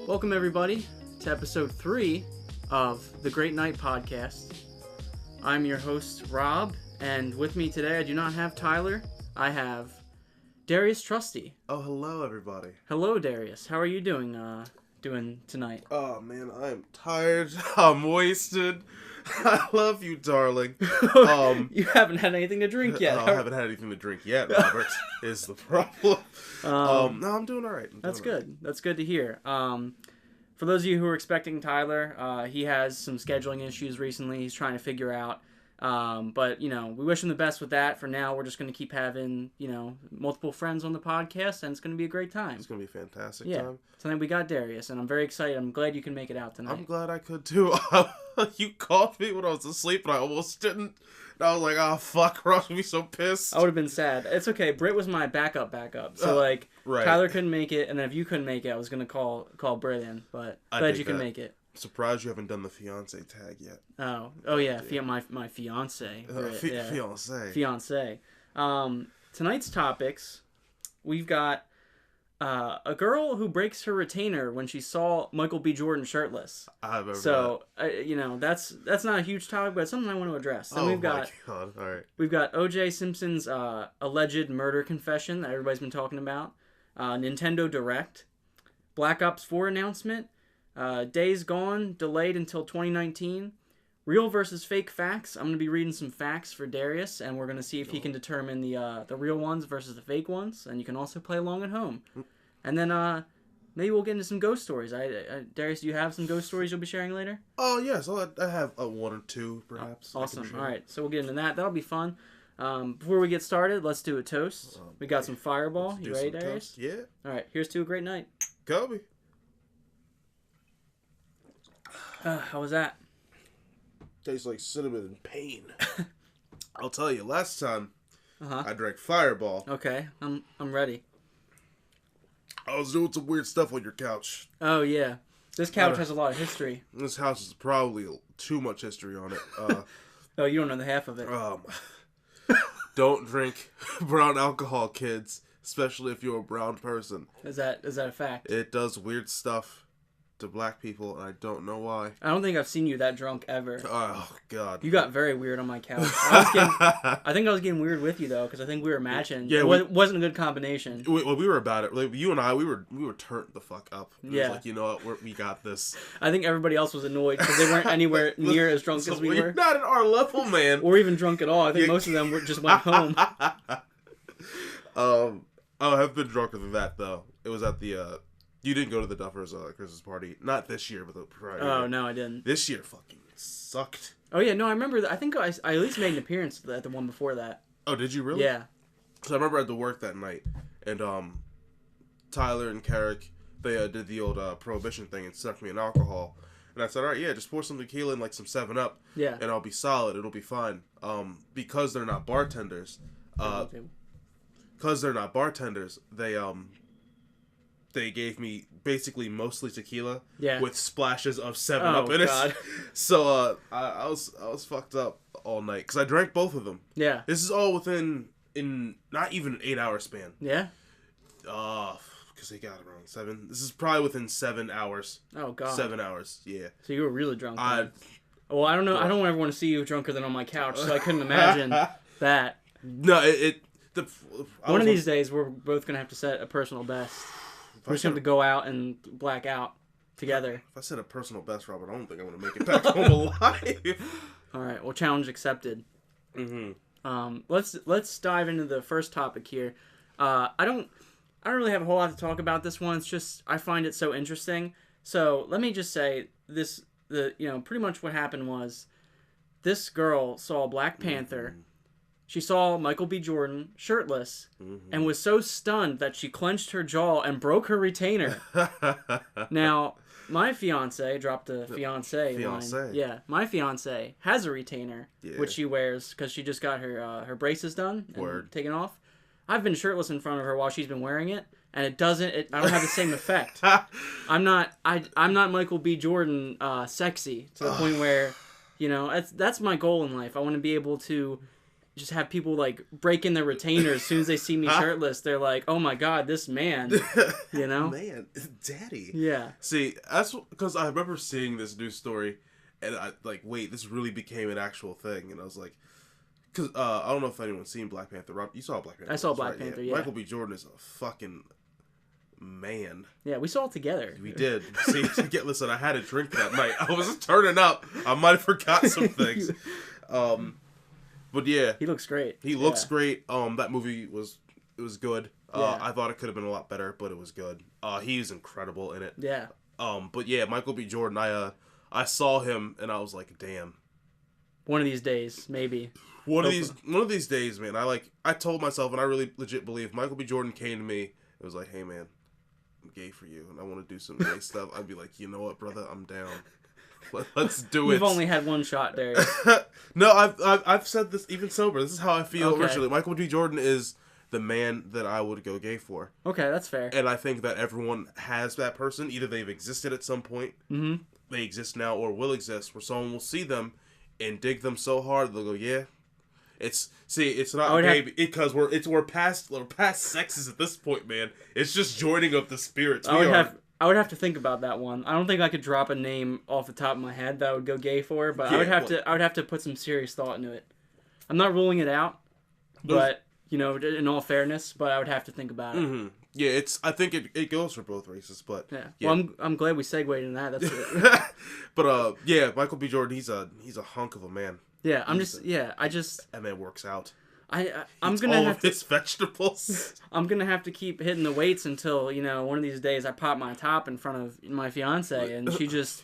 Welcome, everybody, to episode 3 of the Great Night Podcast. I'm your host, Rob, and with me today, I do not have Tyler. I have Darius Trusty. Oh, hello, everybody. Hello, Darius. How are you doing tonight? Oh, man, I'm tired. I'm wasted. I love you, darling. You haven't had anything to drink yet. I haven't had anything to drink yet, Robert, is the problem. No, I'm doing all right. That's good. That's good to hear. For those of you who are expecting Tyler, he has some scheduling issues recently he's trying to figure out. But, we wish him the best with that. For now, we're just going to keep having, multiple friends on the podcast, and it's going to be a great time. It's going to be a fantastic time. Tonight we got Darius, and I'm very excited. I'm glad you can make it out tonight. I'm glad I could, too. You called me when I was asleep, and I almost didn't. And I was like, oh, fuck, Ross would be so pissed. I would have been sad. It's okay. Britt was my backup. So, right. Tyler couldn't make it, and then if you couldn't make it, I was going to call Britt in. But glad you can make it. Surprised you haven't done the fiance tag yet. Oh yeah, my fiance. Fiance. Tonight's topics, we've got a girl who breaks her retainer when she saw Michael B. Jordan shirtless. I remember that. That's not a huge topic, but it's something I want to address. Then my God! All right. We've got OJ Simpson's alleged murder confession that everybody's been talking about. Nintendo Direct, Black Ops 4 announcement. Days Gone, delayed until 2019. Real versus fake facts. I'm going to be reading some facts for Darius, and we're going to see if he can determine the real ones versus the fake ones. And you can also play along at home. And then maybe we'll get into some ghost stories. Darius, do you have some ghost stories you'll be sharing later? Oh, yes. I have one or two, perhaps. Awesome. All right. So we'll get into that. That'll be fun. Before we get started, let's do a toast. We got some Fireball. You ready, Darius? Toast. Yeah. All right. Here's to a great night. Kobe. How was that? Tastes like cinnamon and pain. I'll tell you, last time I drank Fireball. Okay, I'm ready. I was doing some weird stuff on your couch. Oh, yeah. This couch has a lot of history. This house is probably too much history on it. Oh, you don't know the half of it. Don't drink brown alcohol, kids. Especially if you're a brown person. Is that a fact? It does weird stuff to black people, and I don't know why. I don't think I've seen you that drunk ever. Oh, God. You got very weird on my couch. I think I was getting weird with you, though, because I think we were matching. Yeah, it wasn't a good combination. Well, we were about it. Like, you and I, we were turned the fuck up. It was like, you know what, we got this. I think everybody else was annoyed, because they weren't anywhere near as drunk as we were. You're not at our level, man. Or even drunk at all. I think most of them just went home. I've been drunker than that, though. It was at the, you didn't go to the Duffers Christmas party. Not this year, but the prior year. Oh, no, I didn't. This year fucking sucked. Oh, yeah, no, I remember that. I think I at least made an appearance at the one before that. Oh, did you really? Yeah. So I remember I had to work that night, and Tyler and Carrick, they did the old prohibition thing and stuck me in alcohol. And I said, all right, yeah, just pour some tequila and like some 7-Up. Yeah. And I'll be solid. It'll be fine. Because they're not bartenders. They gave me basically mostly tequila with splashes of 7-Up in it. So I was fucked up all night because I drank both of them. Yeah. This is all within not even an 8-hour span. Yeah. Because they got around 7. This is probably within 7 hours. Oh, God. 7 hours. Yeah. So you were really drunk. Well, I don't know. I don't ever want to see you drunker than on my couch, so I couldn't imagine that. No, one of these days, we're both gonna have to set a personal best. We're just gonna have to go out and black out together. If I set a personal best, Robert, I don't think I'm gonna make it back home alive. All right. Well, challenge accepted. Mm-hmm. Let's dive into the first topic here. I don't really have a whole lot to talk about this one. It's just I find it so interesting. So let me just say this: pretty much what happened was this girl saw Black Panther. Mm-hmm. She saw Michael B. Jordan shirtless and was so stunned that she clenched her jaw and broke her retainer. Now, my fiance dropped the fiance line. Yeah, my fiance has a retainer, which she wears because she just got her braces done and taken off. I've been shirtless in front of her while she's been wearing it, and I don't have the same effect. I'm not Michael B. Jordan sexy to the point where, that's my goal in life. I want to be able to just have people like break in their retainer as soon as they see me shirtless. They're like, "Oh my god, this man!" You know, man, daddy. Yeah. See, that's because I remember seeing this news story, and I like, wait, this really became an actual thing, and I was like, because I don't know if anyone's seen Black Panther. Rob, you saw Black Panther. I saw Black Panther. Yeah. Michael B. Jordan is a fucking man. Yeah, we saw it together. We did. See, listen, I had a drink that night. I was turning up. I might have forgot some things. But yeah, he looks great. He looks great. That movie was good. I thought it could have been a lot better, but it was good. He's incredible in it. Yeah. But yeah, Michael B. Jordan. I saw him and I was like, damn. One of these days, maybe. One of these days, man. I told myself, and I really legit believe, Michael B. Jordan came to me. It was like, hey man, I'm gay for you, and I want to do some gay stuff. I'd be like, you know what, brother, I'm down. Let's do it. You've only had one shot, Darius. No, I've said this even sober. This is how I feel originally. Michael B. Jordan is the man that I would go gay for. Okay, that's fair. And I think that everyone has that person. Either they've existed at some point, they exist now, or will exist, where someone will see them and dig them so hard they'll go, yeah. It's not gay because we're past sexes at this point, man. It's just joining of the spirits. I would have to think about that one. I don't think I could drop a name off the top of my head that I would go gay for, but I would have to put some serious thought into it. I'm not ruling it out, but in all fairness, but I would have to think about it. Mm-hmm. Yeah, I think it goes for both races, but yeah. Well, I'm glad we segued into that. That's it. But yeah, Michael B. Jordan, he's a hunk of a man. Yeah, that man works out. I'm gonna have his vegetables. I'm gonna have to keep hitting the weights until one of these days I pop my top in front of my fiance and she just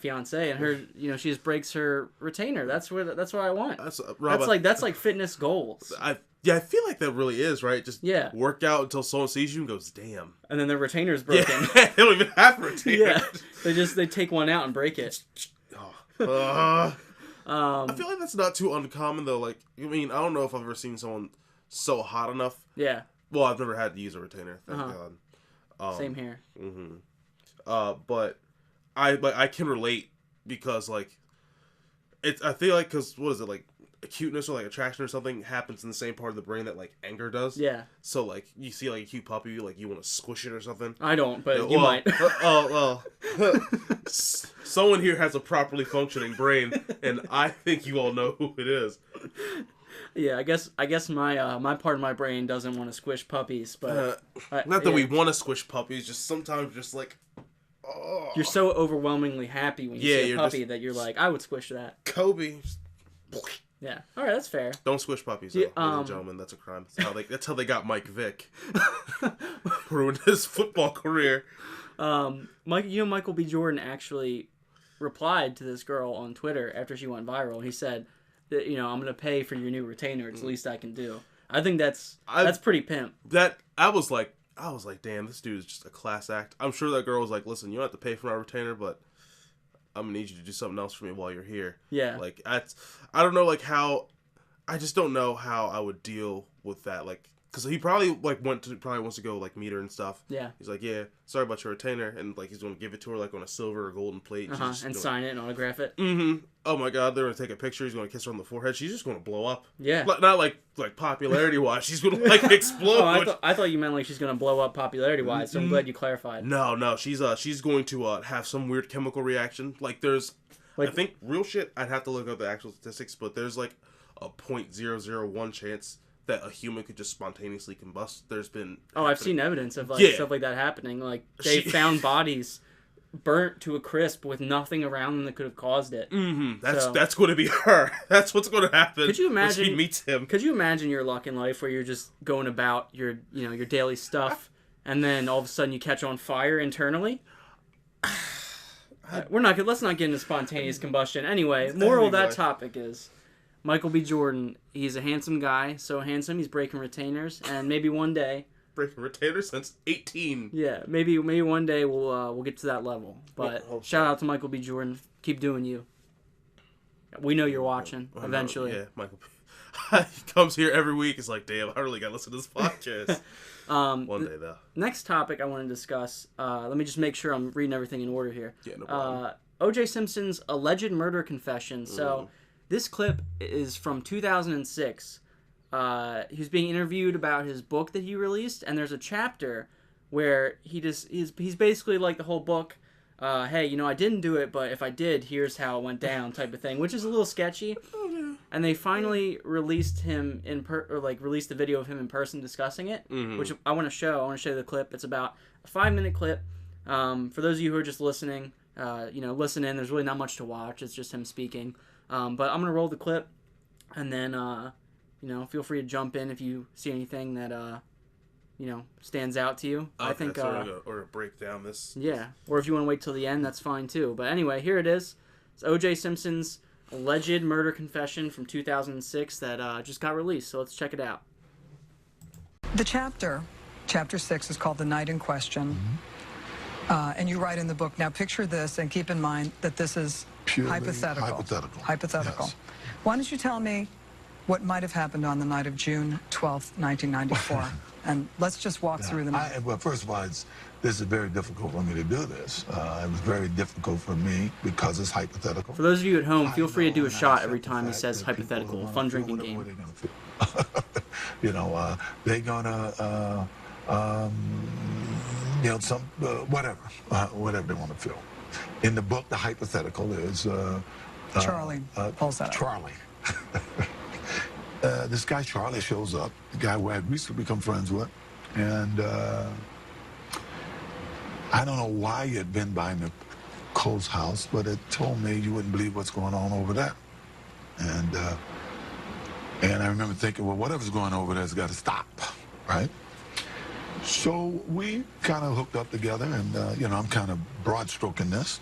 fiance and her she just breaks her retainer. That's what I want. That's like fitness goals. I feel like that really is right. Just work out until someone sees you and goes, damn. And then their retainer's broken. Yeah, they don't even have a retainer. Yeah, they take one out and break it. I feel like that's not too uncommon though. Like, I mean, I don't know if I've ever seen someone so hot enough. Yeah. Well, I've never had to use a retainer. Thank God. Same here. Mm-hmm. But I can relate because like I feel like because what is it like cuteness or like attraction or something happens in the same part of the brain that like anger does. Yeah. So like you see like a cute puppy, like you want to squish it or something. I don't, but you might. Someone here has a properly functioning brain, and I think you all know who it is. Yeah, I guess my part of my brain doesn't want to squish puppies, but not that we want to squish puppies, just sometimes just like. Oh. You're so overwhelmingly happy when you see a puppy that you're like, I would squish that. Kobe. Yeah. All right, that's fair. Don't squish puppies, though, ladies and gentlemen. That's a crime. That's how they got Mike Vick. Ruined his football career. Michael B. Jordan actually replied to this girl on Twitter after she went viral. He said that I'm gonna pay for your new retainer. It's the least I can do. I think that's pretty pimp. I was like, damn, this dude is just a class act. I'm sure that girl was like, listen, you don't have to pay for my retainer, but I'm gonna need you to do something else for me while you're here. Yeah. Like I don't know I just don't know how I would deal with that. Like, cause he probably wants to go like meet her and stuff. Yeah. He's like, yeah, sorry about your retainer, and like he's gonna give it to her like on a silver or golden plate. And sign it and autograph it. Mm-hmm. Oh my God, they're gonna take a picture. He's gonna kiss her on the forehead. She's just gonna blow up. Yeah. Not like popularity wise. She's gonna like explode. I thought you meant like she's gonna blow up popularity wise. So I'm glad you clarified. No. She's going to have some weird chemical reaction. Like there's, I think real shit. I'd have to look up the actual statistics, but there's like a 0.001 chance that a human could just spontaneously combust. There's been I've seen evidence of stuff like that happening. Like they found bodies burnt to a crisp with nothing around them that could have caused it. Mm-hmm. That's going to be her. That's what's going to happen. Could you imagine when she meets him? Could you imagine your luck in life where you're just going about your daily stuff, and then all of a sudden you catch on fire internally? Let's not get into spontaneous combustion. Anyway, moral of that topic is Michael B. Jordan. He's a handsome guy, so handsome he's breaking retainers, and maybe one day. Breaking retainers since 18. Yeah, maybe one day we'll get to that level. But shout out to Michael B. Jordan. Keep doing you. We know you're watching eventually. Yeah, Michael. He comes here every week. It's like, damn, I really got to listen to this podcast. One day though. Next topic I want to discuss. Let me just make sure I'm reading everything in order here. Yeah, no problem. OJ Simpson's alleged murder confession. So This clip is from 2006. He was being interviewed about his book that he released, and there's a chapter where he's basically like the whole book. Hey, I didn't do it, but if I did, here's how it went down, type of thing, which is a little sketchy. And they finally released him released the video of him in person discussing it, which I want to show. I want to show you the clip. It's about a 5-minute clip. For those of you who are just listening, listen in. There's really not much to watch. It's just him speaking. But I'm gonna roll the clip, and then feel free to jump in if you see anything that stands out to you. Okay, I think or break down this. Yeah, or if you want to wait till the end, that's fine too. But anyway, here it is. It's OJ Simpson's alleged murder confession from 2006 that just got released. So let's check it out. The chapter 6, is called "The Night in Question," and you write in the book. Now, picture this, and keep in mind that this is purely hypothetical. Hypothetical. Yes. Why don't you tell me what might have happened on the night of June 12th, 1994? And let's just walk through the night. Well, first of all, this is very difficult for me to do this. It was very difficult for me because it's hypothetical. For those of you at home, feel free to do a shot every time he says hypothetical. A fun drinking game. They're gonna, whatever they want to feel. In the book, the hypothetical is Charlie pulls that up. Charlie. This guy Charlie shows up, the guy who I had recently become friends with, and I don't know why he had been by Nicole's house, but it told me you wouldn't believe what's going on over there. And I remember thinking, well, whatever's going on over there's got to stop, right? So we kind of hooked up together, and I'm kind of broad stroking this.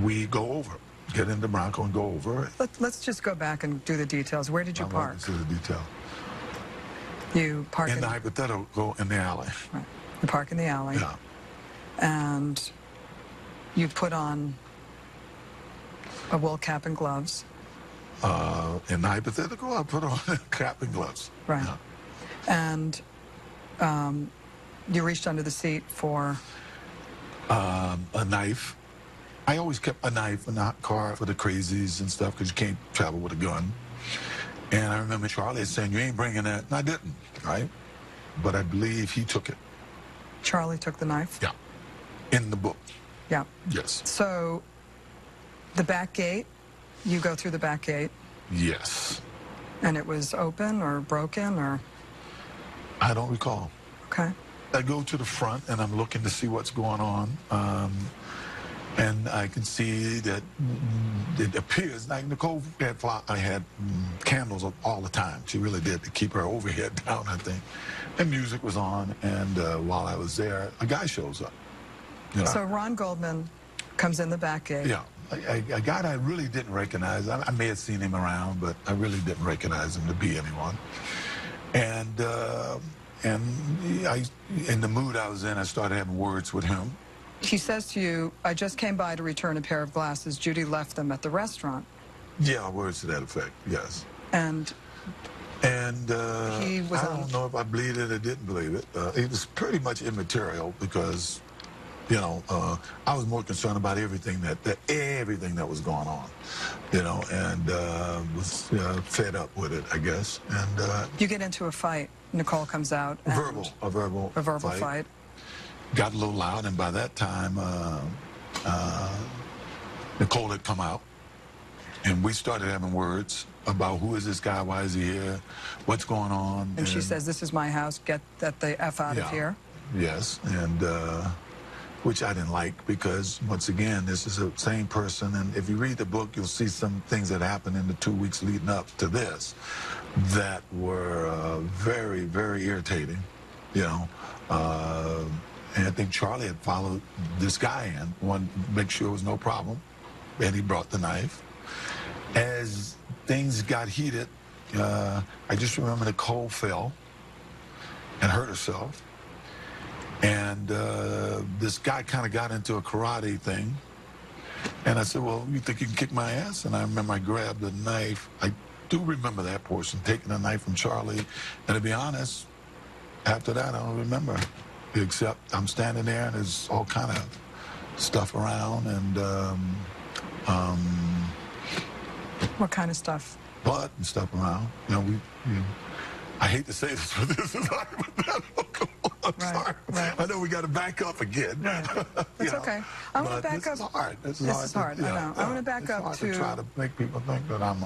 We go over. Get in the Bronco and go over. Let's just go back and do the details. Where did you park? This is the detail. You park in the hypothetical in the alley. Right. You park in the alley. Yeah. And you put on a wool cap and gloves. In the hypothetical, I put on a cap and gloves. Right. Yeah. And you reached under the seat for a knife. I always kept a knife in the car for the crazies and stuff because you can't travel with a gun. And I remember Charlie saying, you ain't bringing that. And I didn't, right? But I believe he took it. Charlie took the knife? Yeah. In the book. Yeah. Yes. So the back gate, you go through the back gate? Yes. And it was open or broken or? I don't recall. Okay. I go to the front and I'm looking to see what's going on. And I can see that it appears like Nicole had candles all the time. She really did, to keep her overhead down, I think. And music was on, and while I was there, a guy shows up. So Ron Goldman comes in the back gate. Yeah, a guy I really didn't recognize. I may have seen him around, but I really didn't recognize him to be anyone. And in the mood I was in, I started having words with him. He says to you, I just came by to return a pair of glasses. Judy left them at the restaurant. Yeah, words to that effect, yes. And he was I don't know if I believed it or didn't believe it. It was pretty much immaterial because, I was more concerned about everything that was going on, and was fed up with it, I guess. And you get into a fight. Nicole comes out. A verbal fight. Got a little loud, and by that time, Nicole had come out, and we started having words about who is this guy, why is he here, what's going on. And she says, this is my house, get the F out of here. Yes, and which I didn't like because, once again, this is the same person, and if you read the book, you'll see some things that happened in the 2 weeks leading up to this that were very, very irritating, and I think Charlie had followed this guy in, wanted to make sure there was no problem, and he brought the knife. As things got heated, I just remember Nicole fell and hurt herself. And this guy kind of got into a karate thing. And I said, well, you think you can kick my ass? And I remember I grabbed the knife. I do remember that portion, taking a knife from Charlie. And to be honest, after that, I don't remember. Except I'm standing there and there's all kind of stuff around, and What kind of stuff? Blood and stuff around. I hate to say this, but this is hypothetical. I'm sorry. Right. I know we got to back up again. Right. It's okay. I want to back up. This is hard. This is hard. I know. I want to back up to try to make people think that I'm.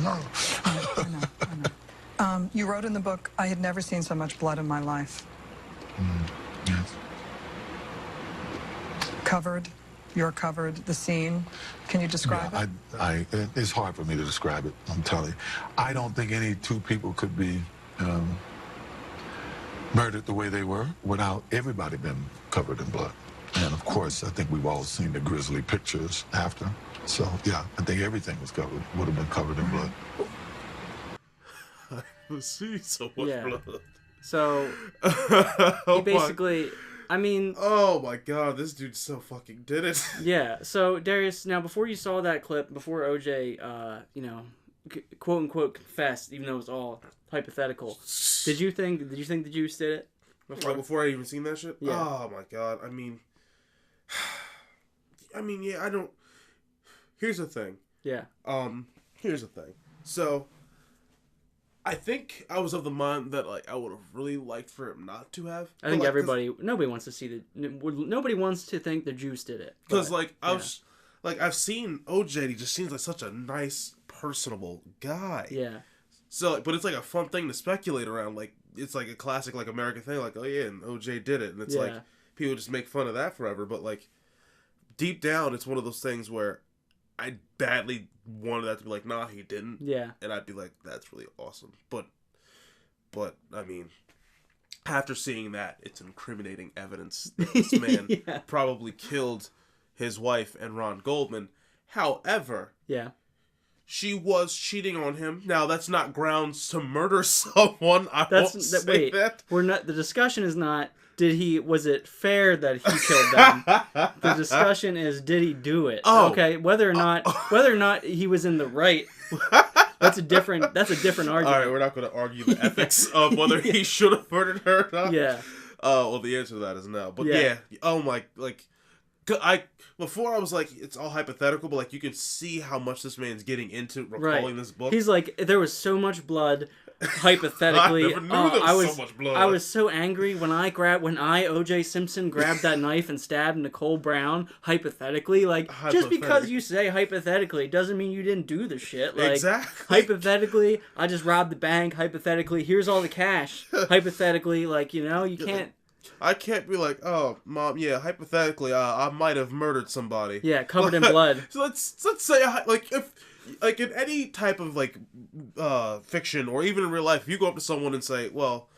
No. I know. You wrote in the book, I had never seen so much blood in my life. Yes. You're covered, the scene. Can you describe it? It's hard for me to describe it, I'm telling you. I don't think any two people could be murdered the way they were without everybody being covered in blood. And of course, I think we've all seen the grisly pictures after. So, yeah, I think everything would have been covered in blood. I've seen so much blood. So, he basically... I mean... Oh my god, this dude so fucking did it. Yeah, so Darius, now before you saw that clip, before OJ, quote-unquote confessed, even though it was all hypothetical, did you think the Juice did it? Before I even seen that shit? Yeah. Oh my god, I mean, yeah, I don't... Here's the thing. Yeah. Here's the thing. So... I think I was of the mind that I would have really liked for him not to have. I think nobody wants to see nobody wants to think the Juice did it. Because I've seen OJ. He just seems like such a nice, personable guy. Yeah. So, but it's like a fun thing to speculate around. Like it's like a classic American thing. Like, oh yeah, and OJ did it, and it's like people just make fun of that forever. But deep down, it's one of those things where I badly wanted that to be nah, he didn't. Yeah. And I'd be like, that's really awesome. But I mean, after seeing that, it's incriminating evidence that this man probably killed his wife and Ron Goldman. However, she was cheating on him. Now, that's not grounds to murder someone. The discussion is not, was it fair that he killed them? The discussion is, did he do it? Oh. Okay, whether or not he was in the right, that's a different argument. All right, we're not going to argue the ethics of whether he should have murdered her or not. Yeah. Well, the answer to that is no. But oh my, before I was it's all hypothetical, but you can see how much this man's getting into recalling this book. He's there was so much blood. Hypothetically, I never knew there was so much blood. I was so angry when OJ Simpson grabbed that knife and stabbed Nicole Brown. Hypothetically, just because you say hypothetically doesn't mean you didn't do the shit. Exactly. Hypothetically, I just robbed the bank. Hypothetically, here's all the cash. Hypothetically, you can't. I can't be oh, Mom, yeah, hypothetically, I might have murdered somebody. Yeah, covered in blood. So let's say, if... in any type of fiction or even in real life, if you go up to someone and say, well,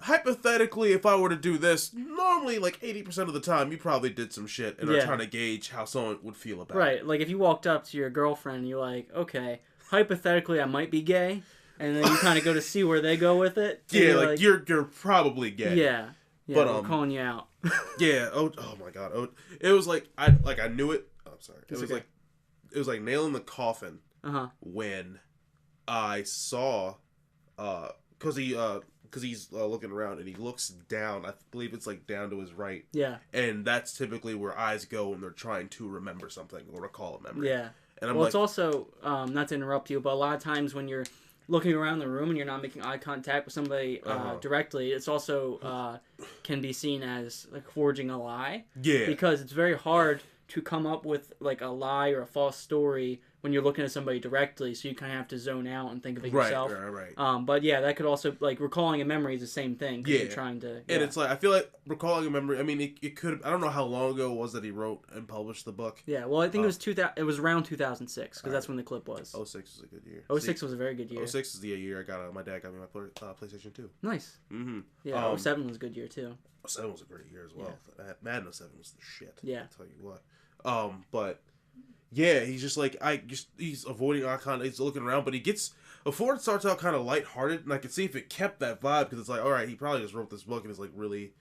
hypothetically, if I were to do this, normally 80% of the time you probably did some shit and are trying to gauge how someone would feel about it. Right, if you walked up to your girlfriend and you're okay, hypothetically I might be gay, and then you kind of go to see where they go with it. Yeah, you're probably gay. Yeah, but I'm calling you out. Yeah. Oh my god. Oh, it was I knew it. Oh, I'm sorry. It was like nailing the coffin when I saw, because he's looking around and he looks down. I believe it's down to his right. Yeah. And that's typically where eyes go when they're trying to remember something or recall a memory. Yeah. And I'm it's also, not to interrupt you, but a lot of times when you're looking around the room and you're not making eye contact with somebody directly, it's also can be seen as forging a lie. Yeah. Because it's very hard to come up with a lie or a false story when you're looking at somebody directly, so you kind of have to zone out and think of it yourself. Right. But yeah, that could also recalling a memory is the same thing. Yeah. You're trying to. Yeah. And it's I feel like recalling a memory. I mean, it could. I don't know how long ago it was that he wrote and published the book. Yeah. Well, I think it was 2000. It was around 2006 because that's when the clip was. 06 was a good year. 06 was a very good year. 06 is the year I got. My dad got me my PlayStation 2. Nice. Mm-hmm. Yeah. 07 was a good year too. 07 was a great year as well. Yeah. Madden 07 was the shit. Yeah. I'll tell you what. But yeah, he's just he's avoiding eye contact. He's looking around, but before it starts out kind of lighthearted, and I can see if it kept that vibe because it's all right, he probably just wrote this book and is really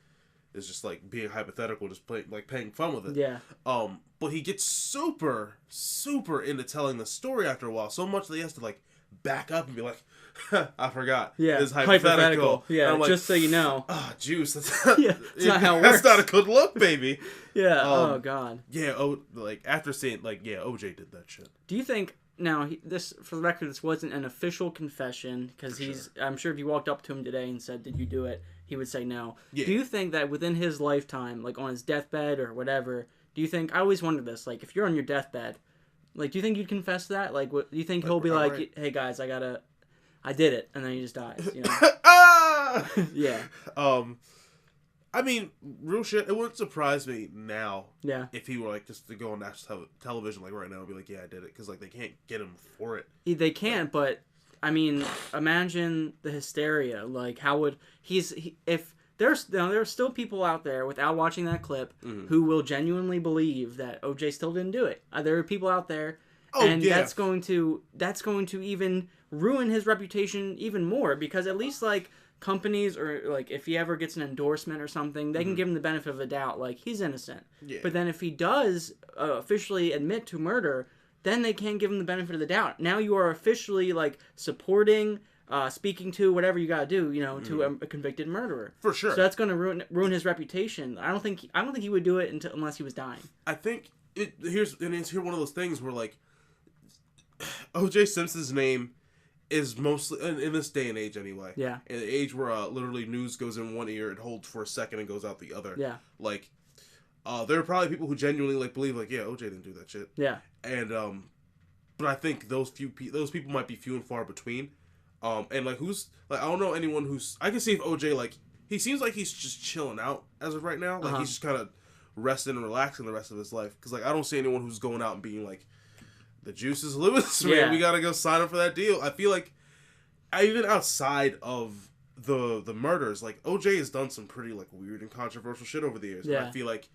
is just being hypothetical, just paying fun with it. Yeah. But he gets super into telling the story after a while, so much that he has to back up and be I forgot. Yeah, it's hypothetical. Yeah, just so you know. Juice. That's not, it's not how it works. That's not a good look, baby. Yeah. Oh God. Yeah. After seeing OJ did that shit. Do you think now this, for the record, this wasn't an official confession because I'm sure if you walked up to him today and said, "Did you do it?" he would say no. Yeah. Do you think that within his lifetime, like on his deathbed or whatever, do you think? I always wonder this. Like, if you're on your deathbed, like, do you think you'd confess that? Like, what do you think he'll be like? Right. Hey guys, I did it, and then he just dies. You know? Yeah. I mean, real shit, it wouldn't surprise me now. Yeah. If he were, like, just to go on national television, like, right now and be like, yeah, I did it. Because, like, they can't get him for it. They can't, but, I mean, imagine the hysteria. Like, how would... if there's still people out there, without watching that clip, who will genuinely believe that OJ still didn't do it. There are people out there, that's going to even ruin his reputation even more. Because at least, like... companies, or like if he ever gets an endorsement or something, they can give him the benefit of the doubt, like he's innocent. Yeah. But then if he does officially admit to murder, then they can't give him the benefit of the doubt. Now you are officially like supporting, speaking to, whatever you gotta do, you know, to a convicted murderer. For sure. So that's going to ruin his reputation. I don't think he would do it unless he was dying. I think here's one of those things where like OJ Simpson's name is mostly, in this day and age anyway. Yeah. In the age where literally news goes in one ear, it holds for a second and goes out the other. Yeah. Like, there are probably people who genuinely like believe like, yeah, OJ didn't do that shit. Yeah. And but I think those people might be few and far between. And like I don't know anyone who's, I can see if OJ, like, he seems like he's just chilling out as of right now. Like he's just kind of resting and relaxing the rest of his life. Because like I don't see anyone who's going out and being like, the juice is limitless, man. Yeah. We gotta go sign up for that deal. I feel like, even outside of the murders, like OJ has done some pretty like weird and controversial shit over the years. Yeah. And I feel like,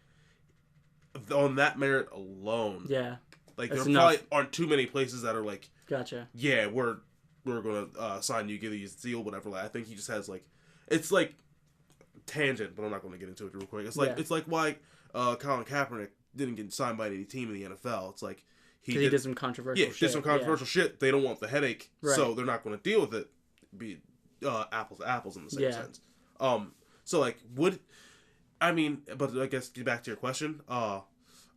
on that merit alone, yeah, like there probably aren't too many places that are like, gotcha. Yeah, we're gonna sign you, give you a deal, whatever. Like, I think he just has like, it's like tangent, but I'm not gonna get into it real quick. It's like it's like why Colin Kaepernick didn't get signed by any team in the NFL. It's like. He did some controversial shit. Did some controversial shit. They don't want the headache, so they're not going to deal with it. Be apples to apples in the same sense. So like, but I guess get back to your question.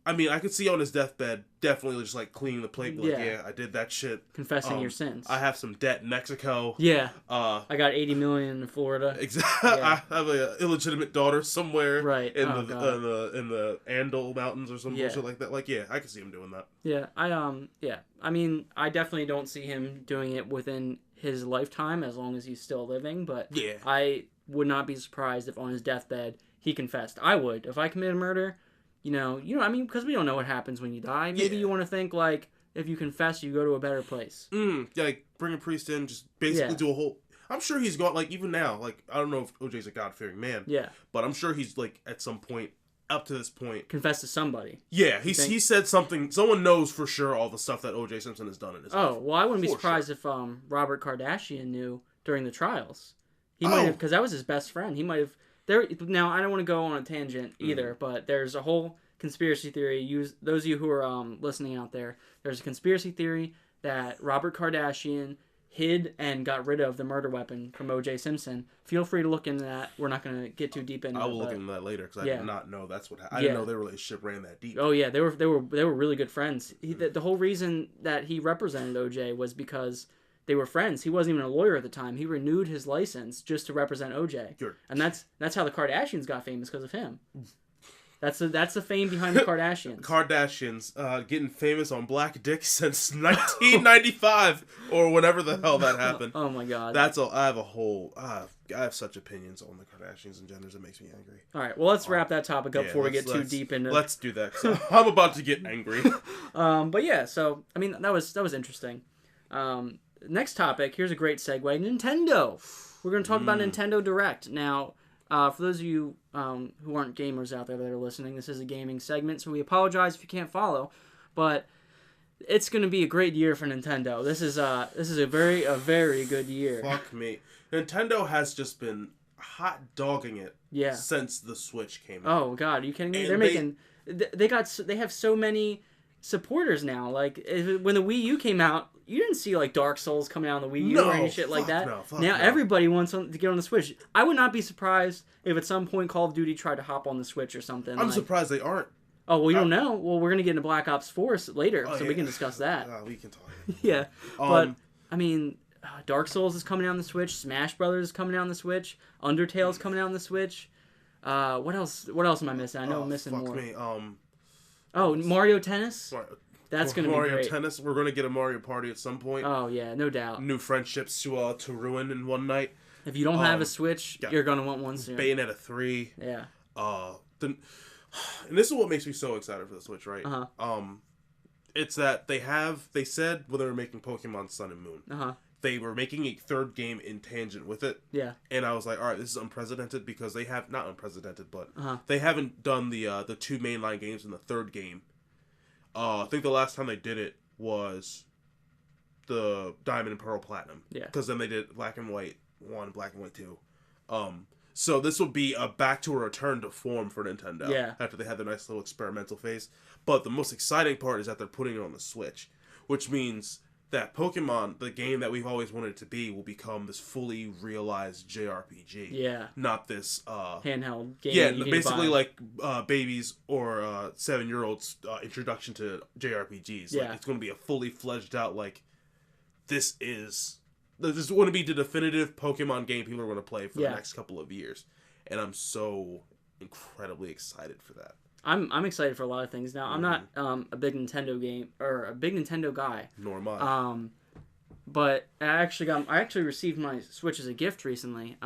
I mean, I could see on his deathbed definitely just like cleaning the plate, like, yeah, I did that shit. Confessing your sins. I have some debt in Mexico. Yeah. I got $80 million in Florida. Exactly. Yeah. I have an illegitimate daughter somewhere. Right. In the Andal Mountains or some bullshit like that. Like, yeah, I can see him doing that. Yeah. I mean, I definitely don't see him doing it within his lifetime as long as he's still living. But yeah, I would not be surprised if on his deathbed he confessed. I would. If I committed murder. You know, I mean, because we don't know what happens when you die. Maybe you want to think, like, if you confess, you go to a better place. Yeah, like, bring a priest in, just basically do a whole... I'm sure he's gone, like, even now, like, I don't know if OJ's a God-fearing man. Yeah. But I'm sure he's, like, at some point, up to this point... confessed to somebody. Yeah, he said something... Someone knows for sure all the stuff that OJ Simpson has done in his life. Oh, well, I wouldn't be surprised if Robert Kardashian knew during the trials. He might have... Because that was his best friend. He might have... Now, I don't want to go on a tangent either, but there's a whole conspiracy theory. Those of you who are listening out there, there's a conspiracy theory that Robert Kardashian hid and got rid of the murder weapon from OJ Simpson. Feel free to look into that. We're not going to get too deep into it. I will look into that later because I did not know that's what happened. I didn't know their relationship ran that deep. Oh yeah, they were really good friends. The whole reason that he represented OJ was because they were friends. He wasn't even a lawyer at the time. He renewed his license just to represent OJ. Sure. And that's how the Kardashians got famous, because of him. That's the fame behind the Kardashians. Kardashians getting famous on black dick since 1995 or whenever the hell that happened. Oh my god. I have such opinions on the Kardashians and genders. It makes me angry. All right, well, let's wrap that topic up before we get too deep into. Let's do that. I'm about to get angry. But yeah, so I mean that was interesting. Next topic, here's a great segue. Nintendo. We're going to talk about Nintendo Direct. Now, for those of you who aren't gamers out there that are listening, this is a gaming segment, so we apologize if you can't follow. But it's going to be a great year for Nintendo. This is a very good year. Fuck me. Nintendo has just been hot dogging it since the Switch came out. Oh god, are you kidding me? They have so many supporters now. Like when the Wii U came out, you didn't see like Dark Souls coming out on the Wii U or any shit like that. Now everybody wants to get on the Switch. I would not be surprised if at some point Call of Duty tried to hop on the Switch or something. I'm surprised they aren't. Oh, well, you don't know. Well, we're gonna get into Black Ops 4 later, so we can discuss that. We can talk. Yeah, but I mean, Dark Souls is coming out on the Switch. Smash Brothers is coming out on the Switch. Undertale is coming out on the Switch. What else? What else am I missing? I know I'm missing more. Me. Mario Tennis. That's gonna be great. Mario Tennis. We're gonna get a Mario Party at some point. Oh yeah, no doubt. New friendships to ruin in one night. If you don't have a Switch, you're gonna want one soon. Bayonetta 3. Yeah. And this is what makes me so excited for the Switch, right? It's that they said when they were making Pokemon Sun and Moon, they were making a third game in tangent with it. Yeah. And I was like, all right, this is unprecedented because they have not unprecedented, but they haven't done the two mainline games in the third game. I think the last time they did it was the Diamond and Pearl Platinum. Yeah. Because then they did Black and White 1, Black and White 2. So this will be a back to a return to form for Nintendo. Yeah. After they had their nice little experimental phase. But the most exciting part is that they're putting it on the Switch. Which means that Pokemon, the game that we've always wanted it to be, will become this fully realized JRPG. Yeah. Not this handheld game. Yeah, basically like babies or 7-year-olds introduction to JRPGs. Yeah. Like, it's going to be a fully fledged out, like, this is going to be the definitive Pokemon game people are going to play for the next couple of years. And I'm so incredibly excited for that. I'm excited for a lot of things. Now, I'm not a big Nintendo guy. Nor am I. But I actually received my Switch as a gift recently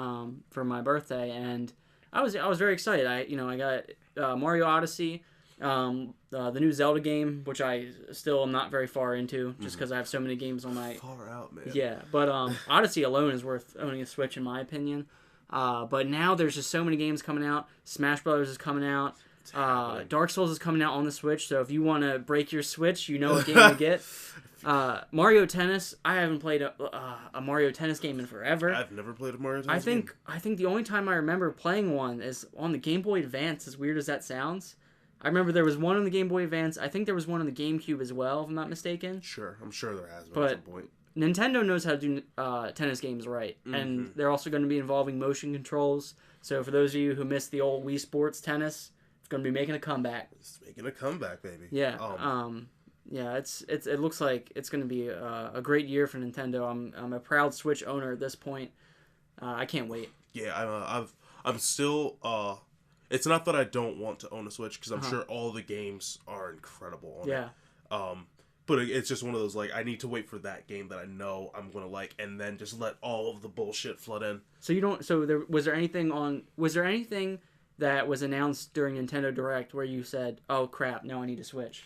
for my birthday, and I was very excited. I got Mario Odyssey, the new Zelda game, which I still am not very far into, just because I have so many games on my far out, man. Yeah, but Odyssey alone is worth owning a Switch in my opinion. But now there's just so many games coming out. Smash Brothers is coming out. Dark Souls is coming out on the Switch, so if you want to break your Switch, you know what game to get. Mario Tennis, I haven't played a Mario Tennis game in forever. I've never played a Mario Tennis game. I think the only time I remember playing one is on the Game Boy Advance, as weird as that sounds. I remember there was one on the Game Boy Advance. I think there was one on the GameCube as well, if I'm not mistaken. Sure, I'm sure there has been at some point. Nintendo knows how to do tennis games right, and they're also going to be involving motion controls. So for those of you who missed the old Wii Sports Tennis, it's going to be making a comeback. It's making a comeback, baby. Yeah. It looks like it's going to be a great year for Nintendo. I'm a proud Switch owner at this point. I can't wait. Yeah, I'm still. It's not that I don't want to own a Switch because I'm sure all the games are incredible on it. But it's just one of those, like, I need to wait for that game that I know I'm gonna like, and then just let all of the bullshit flood in. So you don't. So was there anything that was announced during Nintendo Direct where you said, "Oh crap, now I need a Switch"?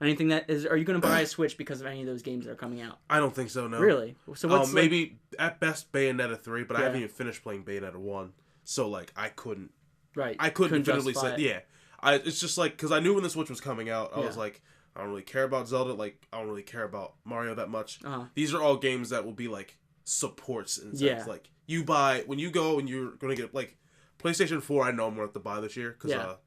Anything that is? Are you gonna buy a Switch because of any of those games that are coming out? I don't think so. No. Really? So what's maybe at best Bayonetta 3, but I haven't even finished playing Bayonetta 1, so like I couldn't. Right. I couldn't definitively say. Yeah. It's just like because I knew when the Switch was coming out, I was like, I don't really care about Zelda. Like, I don't really care about Mario that much. These are all games that will be, like, supports in sense. Yeah. Like, you buy... When you go and you're going to get, like... PlayStation 4, I know I'm going to have to buy this year. Because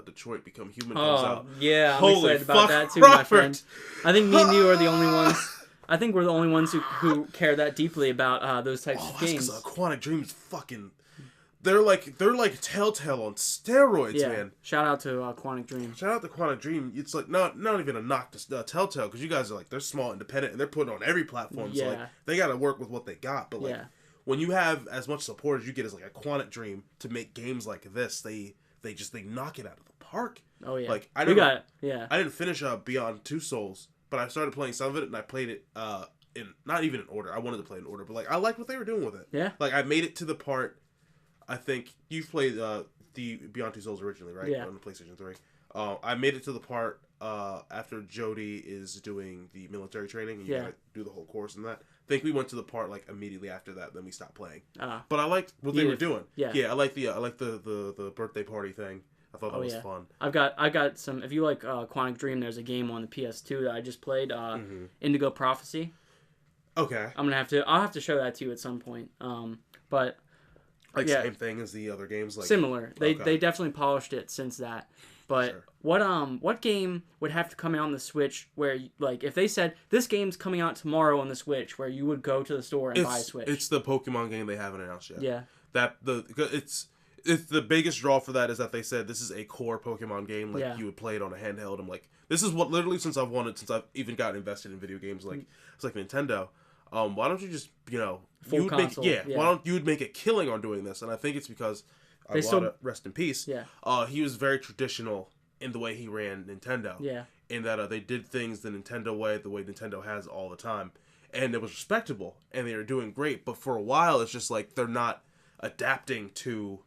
Detroit Become Human comes out. Yeah. I'm excited about that, too, my friend. I think me and you are the only ones... I think we're the only ones who care that deeply about those types of games. Because Quantic Dream is fucking... They're like Telltale on steroids, man. Shout out to Quantic Dream. Shout out to Quantic Dream. It's like not even a knock to Telltale because you guys are like they're small, independent, and they're putting on every platform. Yeah. So like they got to work with what they got. But like when you have as much support as you get as like a Quantic Dream to make games like this, they knock it out of the park. Oh yeah. Like I didn't finish Beyond Two Souls, but I started playing some of it and I played it in not even in order. I wanted to play in order, but like I liked what they were doing with it. Yeah. Like I made it to the part. I think you've played the Beyond Two Souls originally, right? Yeah. On the PlayStation 3. I made it to the part after Jody is doing the military training. And you gotta do the whole course and that. I think we went to the part like immediately after that. Then we stopped playing. But I liked what they were doing. Yeah. I like the birthday party thing. I thought that was fun. I've got some. If you like Quantic Dream, there's a game on the PS2 that I just played. Indigo Prophecy. Okay. I'll have to show that to you at some point. But. Like same thing as the other games, like similar. They definitely polished it since that. But what game would have to come out on the Switch where like if they said this game's coming out tomorrow on the Switch where you would go to the store and buy a Switch? It's the Pokemon game they haven't announced yet. Yeah. It's It's the biggest draw for that is that they said this is a core Pokemon game. Like you would play it on a handheld. I'm like, this is what literally since I've even gotten invested in video games. Like it's like Nintendo. Why don't you just full console? Why don't you make a killing on doing this? And I think it's because Iwata, rest in peace. Yeah. He was very traditional in the way he ran Nintendo. Yeah. In that they did things the Nintendo way, the way Nintendo has all the time, and it was respectable, and they were doing great. But for a while, it's just like they're not adapting to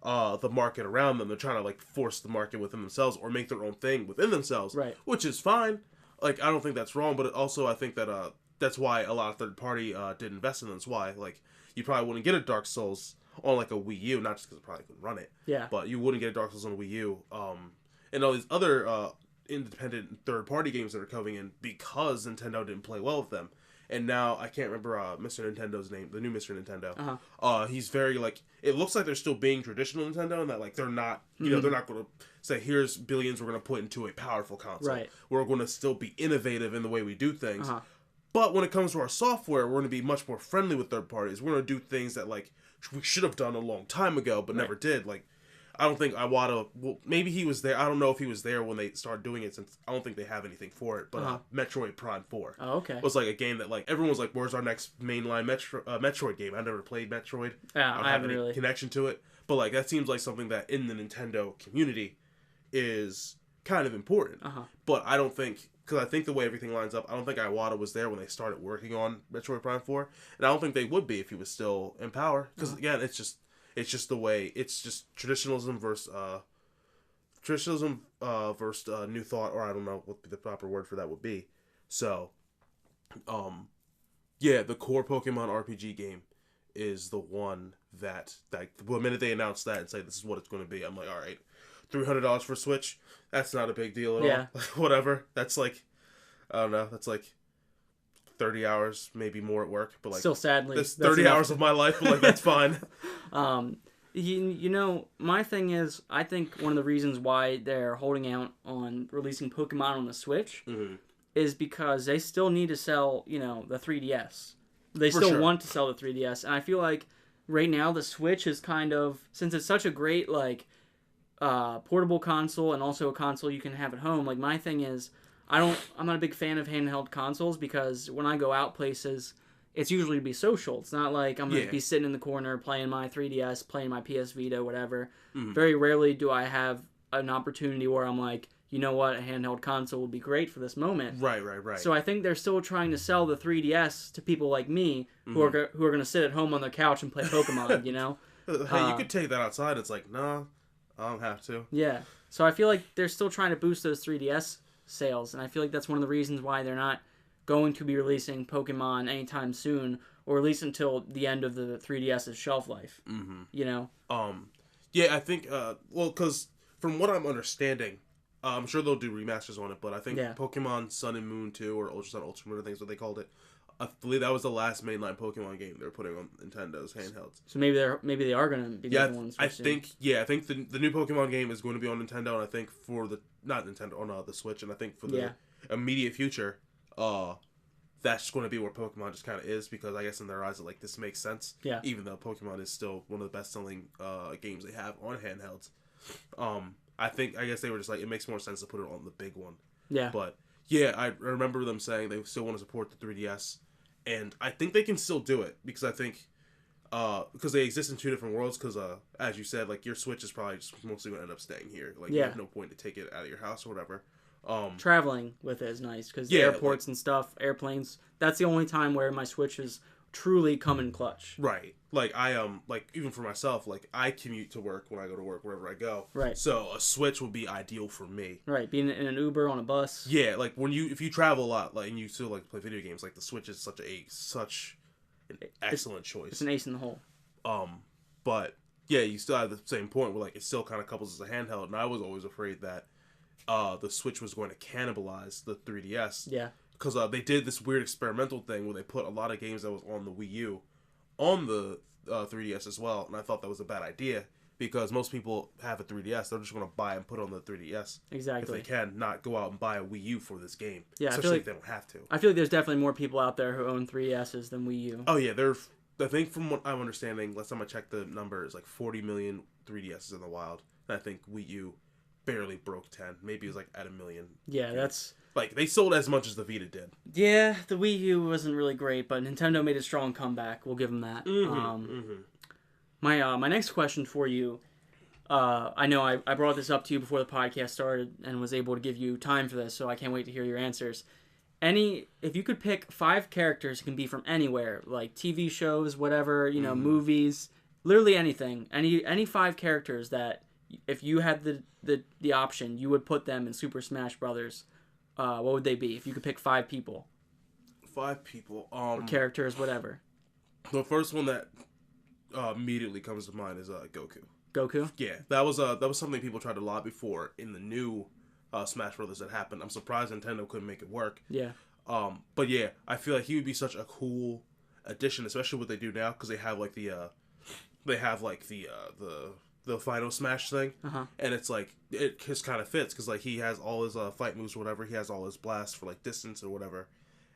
the market around them. They're trying to like force the market within themselves or make their own thing within themselves, right? Which is fine. Like I don't think that's wrong, but also I think that that's why a lot of third party did invest in them. That's why like you probably wouldn't get a Dark Souls on like a Wii U, not just because it probably couldn't run it, but you wouldn't get a Dark Souls on a Wii U, and all these other independent third party games that are coming in because Nintendo didn't play well with them. And now I can't remember Mr. Nintendo's name, the new Mr. Nintendo. He's very like, it looks like they're still being traditional Nintendo, and that like they're not, they're not going to say here's billions we're going to put into a powerful console. Right. We're going to still be innovative in the way we do things. But when it comes to our software, we're going to be much more friendly with third parties. We're going to do things that like we should have done a long time ago, but never did. Like I don't think Iwata. Well, maybe he was there. I don't know if he was there when they started doing it. Since I don't think they have anything for it. But Metroid Prime 4. Oh, okay. Was like a game that like everyone was like, "Where's our next mainline Metroid game?" I never played Metroid. Yeah, I don't I have haven't any really connection to it. But like that seems like something that in the Nintendo community is kind of important. But I don't think, because I think the way everything lines up, I don't think Iwata was there when they started working on Metroid Prime 4, and I don't think they would be if he was still in power. Because again, it's just the way, it's just traditionalism versus new thought, or I don't know what the proper word for that would be. So, the core Pokemon RPG game is the one that the minute they announced that and say this is what it's going to be, I'm like, all right, $300 for Switch, that's not a big deal at all. Whatever, that's like, I don't know, that's like 30 hours, maybe more at work, but like still sadly that's 30 hours of my life, but like that's fine. You know, my thing is, I think one of the reasons why they're holding out on releasing Pokemon on the Switch is because they still need to sell, the 3DS. They still want to sell the 3DS, and I feel like right now the Switch is kind of, since it's such a great like portable console and also a console you can have at home. Like my thing is, I'm not a big fan of handheld consoles because when I go out places, it's usually to be social. It's not like I'm going to be sitting in the corner playing my 3DS, playing my PS Vita, whatever. Very rarely do I have an opportunity where I'm like, you know what, a handheld console would be great for this moment. Right. So I think they're still trying to sell the 3DS to people like me who are going to sit at home on their couch and play Pokemon, Hey, you could take that outside. It's like, no, I don't have to. Yeah. So I feel like they're still trying to boost those 3DS sales, and I feel like that's one of the reasons why they're not going to be releasing Pokemon anytime soon, or at least until the end of the 3DS's shelf life. Yeah, I think, because from what I'm understanding, I'm sure they'll do remasters on it, but I think Pokemon Sun and Moon 2, or Ultra Sun, Ultra Moon, I think is what they called it. I believe that was the last mainline Pokemon game they were putting on Nintendo's handhelds. So maybe they are going to be the ones. I think the new Pokemon game is going to be on Nintendo, and I think for the the Switch, and I think for the immediate future, that's going to be where Pokemon just kind of is, because I guess in their eyes, like, this makes sense. Yeah. Even though Pokemon is still one of the best-selling games they have on handhelds. I guess they were just like, it makes more sense to put it on the big one. Yeah. But, yeah, I remember them saying they still want to support the 3DS, and I think they can still do it, because I think, because they exist in two different worlds, because, as you said, like, your Switch is probably just mostly going to end up staying here. Like, you have no point to take it out of your house or whatever. Traveling with it is nice, because airports and stuff, airplanes, that's the only time where my Switch has truly come in clutch. Right. Like, like, even for myself, like, I commute to work when I go to work, wherever I go. Right. So, a Switch would be ideal for me. Right. Being in an Uber, on a bus. Yeah, like, if you travel a lot, like, and you still, like, play video games, like, the Switch is such an excellent choice. It's an ace in the hole. But, yeah, you still have the same point where, like, it still kind of couples as a handheld, and I was always afraid that the Switch was going to cannibalize the 3DS. Yeah. Because they did this weird experimental thing where they put a lot of games that was on the Wii U on the 3DS as well, and I thought that was a bad idea, because most people have a 3DS, they're just going to buy and put on the 3DS. Exactly. If they can, not go out and buy a Wii U for this game. Yeah, especially if they don't have to. I feel like there's definitely more people out there who own 3DSs than Wii U. Oh yeah, I think from what I'm understanding, last time I checked the number, is like 40 million 3DSs in the wild. And I think Wii U barely broke 10. Maybe it was like at 1 million. Yeah, that's... Like, they sold as much as the Vita did. Yeah, the Wii U wasn't really great, but Nintendo made a strong comeback. We'll give them that. My next question for you, I know I brought this up to you before the podcast started and was able to give you time for this, so I can't wait to hear your answers. If you could pick 5 characters, it can be from anywhere, like TV shows, whatever, movies, literally anything. Any 5 characters that, if you had the option, you would put them in Super Smash Brothers. What would they be if you could pick 5 people? 5 people. Or characters, whatever. The first one that immediately comes to mind is Goku. Goku? Yeah, that was something people tried to lobby for in the new Smash Brothers that happened. I'm surprised Nintendo couldn't make it work. Yeah. But yeah, I feel like he would be such a cool addition, especially what they do now, because they have like the final Smash thing, and it's like it just kind of fits because like he has all his fight moves or whatever, he has all his blasts for like distance or whatever,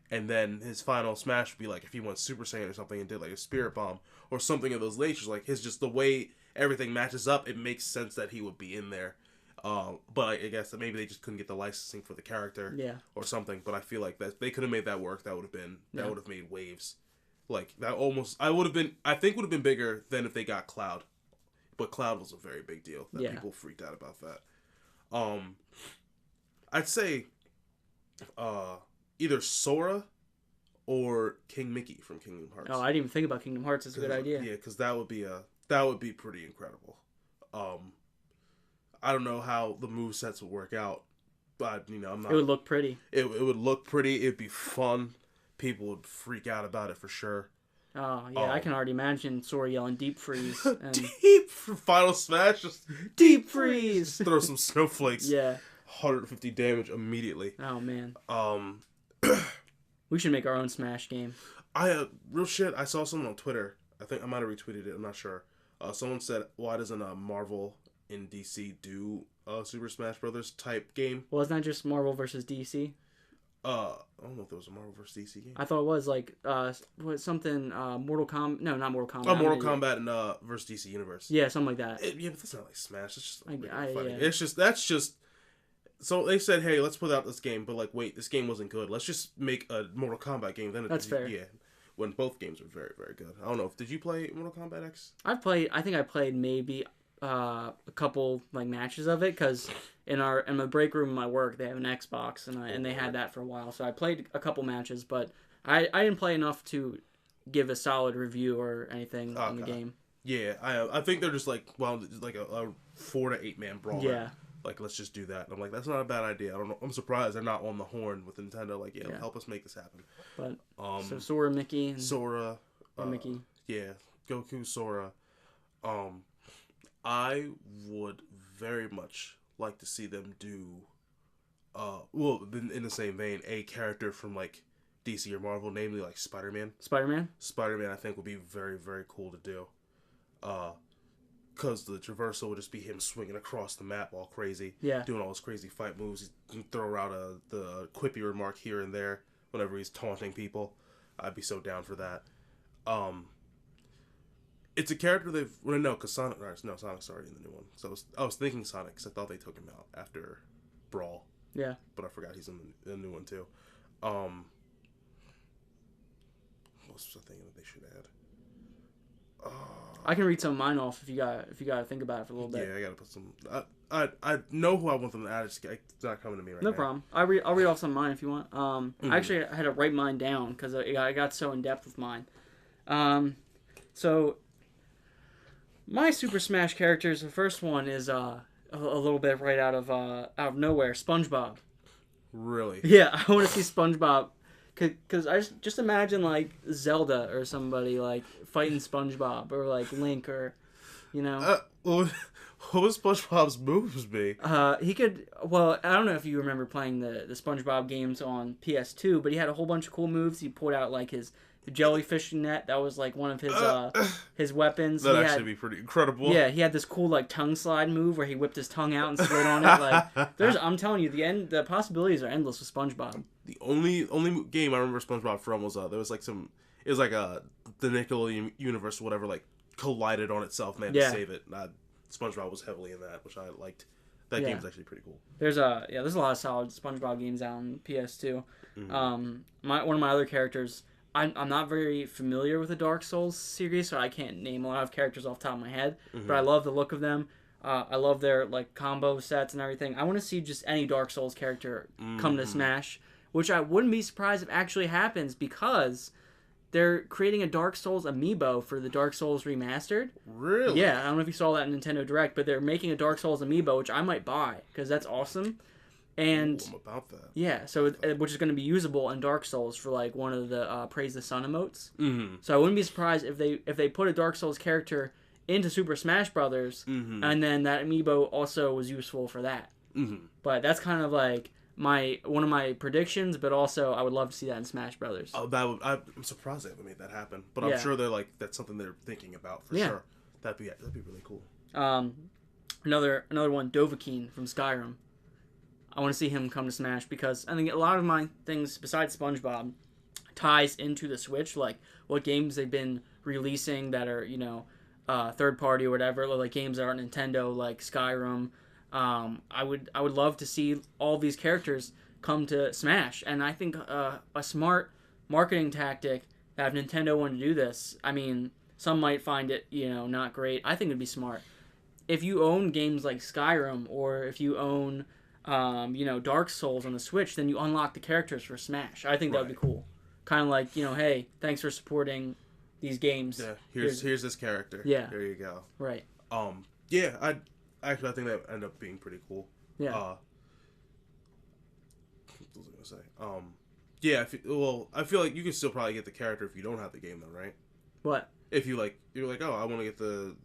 and then his final Smash would be like if he went Super Saiyan or something and did like a Spirit Bomb or something of those natures. Like his just the way everything matches up, it makes sense that he would be in there. But I guess that maybe they just couldn't get the licensing for the character, or something. But I feel like that they could have made that work. That would have made waves. Like that almost I think would have been bigger than if they got Cloud. But Cloud was a very big deal. People freaked out about that. I'd say either Sora or King Mickey from Kingdom Hearts. Oh, I didn't even think about Kingdom Hearts. It's a good idea. Yeah, because that would be pretty incredible. I don't know how the movesets would work out, but I'm not. It would look pretty. It would look pretty. It'd be fun. People would freak out about it for sure. Oh, yeah, I can already imagine Sora yelling deep freeze. And... Deep Final Smash, just deep freeze! Throw some snowflakes. Yeah. 150 damage immediately. Oh, man. We should make our own Smash game. Real shit, I saw someone on Twitter. I think I might have retweeted it, I'm not sure. Someone said, why doesn't Marvel and DC do a Super Smash Brothers type game? Well, isn't that just Marvel versus DC? I don't know if there was a Marvel vs. DC game. I thought it was like something Mortal Kombat. No, not Mortal Kombat. Oh, Mortal Kombat and versus DC Universe. Yeah, something like that. Yeah, but that's not like Smash. It's just funny. Yeah. That's just. So they said, hey, let's put out this game, but like, wait, this game wasn't good. Let's just make a Mortal Kombat game. Then that's fair. Yeah, when both games were very, very good. I don't know. Did you play Mortal Kombat X? I think I played maybe a couple like matches of it because in the break room in my work they have an Xbox and they had that for a while, so I played a couple matches, but I didn't play enough to give a solid review or anything on the game. Yeah, I think they're just like a 4 to 8 man brawler. Yeah, like let's just do that. And I'm like, that's not a bad idea. I don't know. I'm surprised they're not on the horn with Nintendo. Like, yeah. Help us make this happen. But so Sora, Mickey, and Mickey. Yeah, Goku, Sora. I would very much like to see them do, in the same vein, a character from like DC or Marvel, namely like Spider-Man. Spider-Man, I think would be very, very cool to do. Because the traversal would just be him swinging across the map all crazy, doing all his crazy fight moves. He can throw out the quippy remark here and there whenever he's taunting people. I'd be so down for that. It's a character because Sonic's already in the new one. So I was thinking Sonic because I thought they took him out after Brawl. Yeah. But I forgot he's in the new one too. What's the thing that they should add? I can read some of mine off if you got to think about it for a little bit. Yeah, I gotta put some. I know who I want them to add. It's not coming to me right now. No problem. I'll read off some of mine if you want. Actually, I had to write mine down because I got so in depth with mine. So. My Super Smash characters, the first one is a little bit right out of nowhere, SpongeBob. Really? Yeah, I want to see SpongeBob, cause I just imagine like Zelda or somebody like fighting SpongeBob or like Link or, What would SpongeBob's moves be? He could. Well, I don't know if you remember playing the SpongeBob games on PS2, but he had a whole bunch of cool moves. He pulled out like his jellyfish net. That was like one of his weapons. That'd actually be pretty incredible. Yeah, he had this cool like tongue slide move where he whipped his tongue out and slid on it. Like, I'm telling you, the possibilities are endless with SpongeBob. The only game I remember SpongeBob from was there was like it was like the Nickelodeon universe or whatever like collided on itself and they had to save it. SpongeBob was heavily in that, which I liked. That game's actually pretty cool. There's a lot of solid SpongeBob games out on PS2. One of my other characters, I'm not very familiar with the Dark Souls series, so I can't name a lot of characters off the top of my head. But I love the look of them. I love their like combo sets and everything. I want to see just any Dark Souls character come to Smash, which I wouldn't be surprised if actually happens because they're creating a Dark Souls amiibo for the Dark Souls Remastered. Really? Yeah, I don't know if you saw that in Nintendo Direct, but they're making a Dark Souls amiibo, which I might buy because that's awesome. And I'm about that. Yeah, so which is going to be usable in Dark Souls for like one of the Praise the Sun emotes. So I wouldn't be surprised if they put a Dark Souls character into Super Smash Brothers, and then that amiibo also was useful for that. But that's kind of like one of my predictions, but also I would love to see that in Smash Brothers. Oh, I'm surprised they haven't made that happen, but I'm sure that's something they're thinking about for sure. That'd be really cool. Another one, Dovahkiin from Skyrim. I want to see him come to Smash because I think a lot of my things besides SpongeBob ties into the Switch, like what games they've been releasing that are third party or whatever, like games that aren't Nintendo, like Skyrim. I would love to see all these characters come to Smash, and I think a smart marketing tactic that if Nintendo wanted to do this, I mean, some might find it not great. I think it'd be smart if you own games like Skyrim or if you own Dark Souls on the Switch, then you unlock the characters for Smash. I think that would be cool. Kind of like hey, thanks for supporting these games. Yeah, here's this character. Yeah, there you go. Right. Yeah, I think that would end up being pretty cool. Yeah. What was I gonna say? Yeah. I feel like you can still probably get the character if you don't have the game though, right? What? If you're like, oh, I want to get the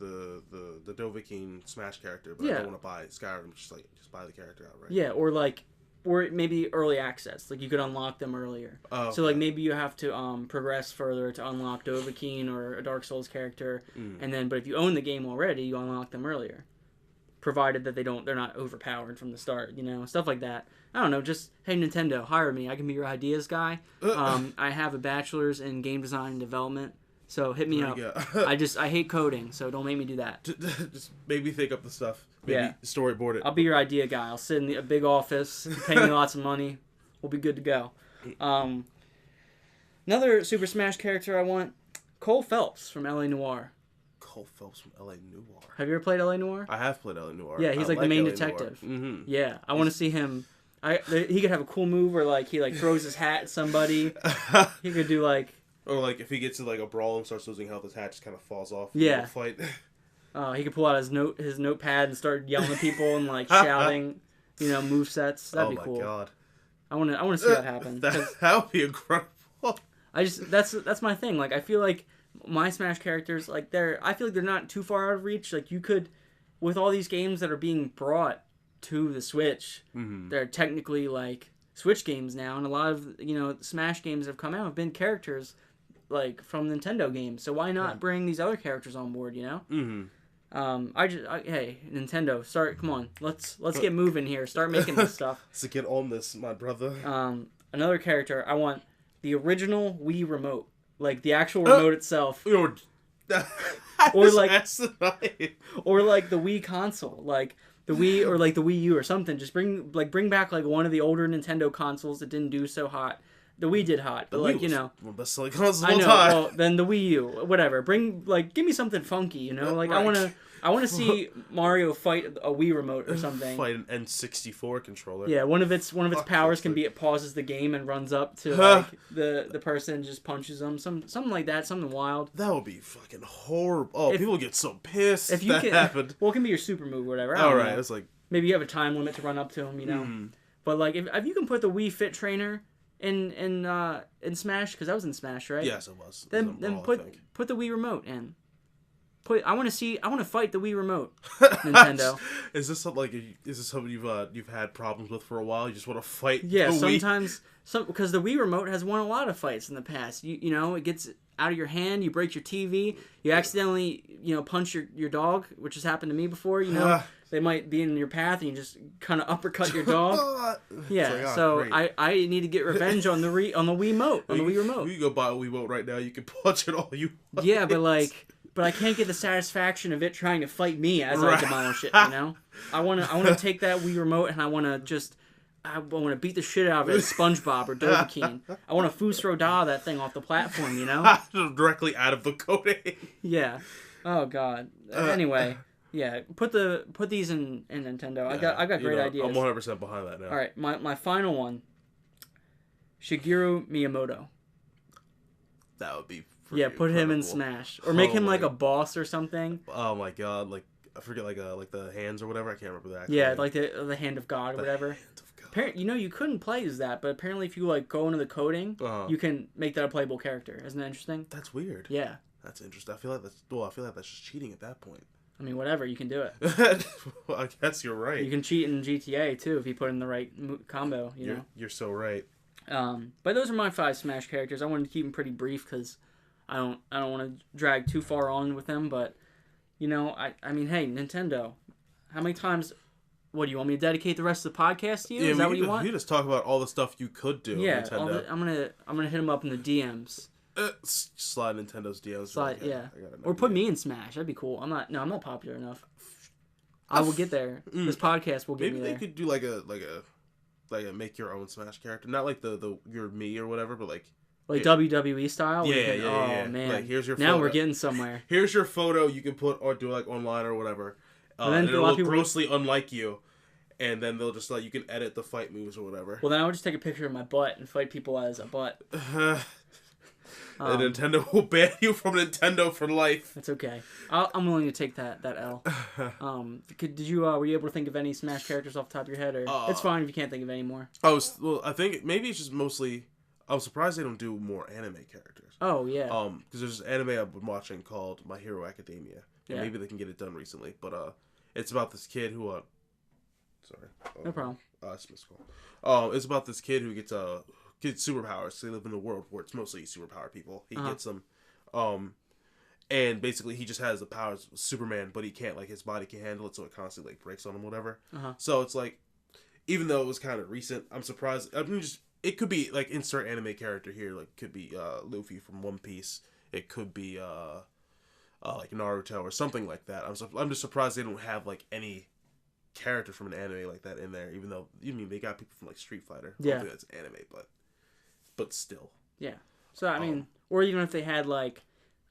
Dovahkiin Smash character, but I don't want to buy Skyrim. Just buy the character outright. Yeah, or maybe early access. Like you could unlock them earlier. Oh, so like maybe you have to progress further to unlock Dovahkiin or a Dark Souls character, and then but if you own the game already, you unlock them earlier, provided that they're not overpowered from the start. Stuff like that. I don't know. Just hey, Nintendo, hire me. I can be your ideas guy. I have a bachelor's in game design and development. So hit me up. I hate coding, so don't make me do that. Just make me think up the stuff. Maybe storyboard it. I'll be your idea guy. I'll sit in a big office, pay me lots of money. We'll be good to go. Another Super Smash character I want, Cole Phelps from LA Noire. Cole Phelps from LA Noire. Have you ever played LA Noire? I have played LA Noire. Yeah, he's like the main detective. Yeah, I want to see him. He could have a cool move where he throws his hat at somebody. He could do Or if he gets to a brawl and starts losing health, his hat just kind of falls off. Yeah. Fight. He could pull out his notepad and start yelling at people and shouting, move sets. That'd be cool. Oh my god. I want to see that happen. That would be incredible. That's my thing. I feel like my Smash characters, I feel like they're not too far out of reach. You could, with all these games that are being brought to the Switch, they're technically Switch games now, and a lot of Smash games that have come out have been characters from Nintendo games. So why not bring these other characters on board? Hey, Nintendo, come on, let's get moving here. Start making this stuff. Let's get on this, my brother. Another character, I want the original Wii remote, the actual remote itself, or the Wii console, the Wii or the Wii U or something. Just bring back one of the older Nintendo consoles that didn't do so hot. The Wii did hot, but one of the best selling consoles of I all know. time. Well, then the Wii U, whatever. Bring give me something funky, Right. I want to see Mario fight a Wii remote or something. Fight an N64 controller. Yeah, one of its powers can be it pauses the game and runs up to the person and just punches them. Something like that, something wild. That would be fucking horrible. Oh, people get so pissed if that happened. Well, it can be your super move or whatever. All right, it's maybe you have a time limit to run up to them, But if you can put the Wii Fit Trainer in Smash, because that was in Smash, right? Yes, it was. Then put the Wii remote in. I want to fight the Wii remote, Nintendo. Is this something you've had problems with for a while? You just want to fight? Yeah, the sometimes because the Wii remote has won a lot of fights in the past. It gets out of your hand, you break your TV, you accidentally punch your dog, which has happened to me before. they might be in your path and you just kind of uppercut your dog. Yeah, like, oh, so great. I need to get revenge on the Wii remote. On the Wii remote. You go buy a Wii remote right now. You can punch it all you want. Yeah, but I can't get the satisfaction of it trying to fight me as I demolish it. You know, I want to take that Wii remote and I want to beat the shit out of it, as SpongeBob or Dovahkiin. I want to Fusro Da that thing off the platform. You know, directly out of the coating. Yeah. Oh God. Anyway. Yeah, put these in Nintendo. Yeah, I got great ideas. I'm 100% behind that now. All right, my final one. Shigeru Miyamoto. That would be put him in Smash or make him like a boss or something. Oh my God, like I forget like the hands or whatever. I can't remember that. Yeah, like the hand of God or whatever. Apparently, you couldn't play as that, but apparently if you like go into the coding, you can make that a playable character. Isn't that interesting? That's weird. Yeah. That's interesting. I feel like that's just cheating at that point. I mean, whatever, you can do it. Well, I guess you're right. You can cheat in GTA too if you put in the right combo. You're so right. But those are my 5 Smash characters. I wanted to keep them pretty brief because I don't want to drag too far on with them. But I mean, hey, Nintendo, how many times? What do you want me to dedicate the rest of the podcast to you? Yeah, Is that what you want? You just talk about all the stuff you could do. Yeah, Nintendo. I'm gonna hit them up in the DMs. Slide Nintendo's DMs. Slide, yeah. Or put me in Smash. That'd be cool. I'm not popular enough. I will get there. This podcast will get me there. Maybe they could do like a make your own Smash character, not like the your me or whatever, but like WWE style. Yeah. Oh man. Like, here's your now photo. We're getting somewhere. Here's your photo. You can put or do like online or whatever. And it'll look grossly unlike you. And then they'll just you can edit the fight moves or whatever. Well, then I would just take a picture of my butt and fight people as a butt. And Nintendo will ban you from Nintendo for life. That's okay. I'm willing to take that L. Were you able to think of any Smash characters off the top of your head, or it's fine if you can't think of any more? I think maybe it's just mostly. I'm surprised they don't do more anime characters. Oh yeah. Because there's an anime I've been watching called My Hero Academia, and maybe they can get it done recently. But it's about this kid who sorry. No problem. It's missed call. It's about this kid who gets superpowers. So they live in a world where it's mostly superpowered people. He gets them, and basically he just has the powers of Superman, but he can't his body can't handle it, so it constantly breaks on him, whatever. So it's even though it was kind of recent, I'm surprised. I mean, it could be insert anime character here. Could be Luffy from One Piece. It could be Naruto or something like that. I'm just surprised they don't have any character from an anime like that in there, even though they got people from Street Fighter. I don't think that's anime, but still. Yeah. So I mean, or even if they had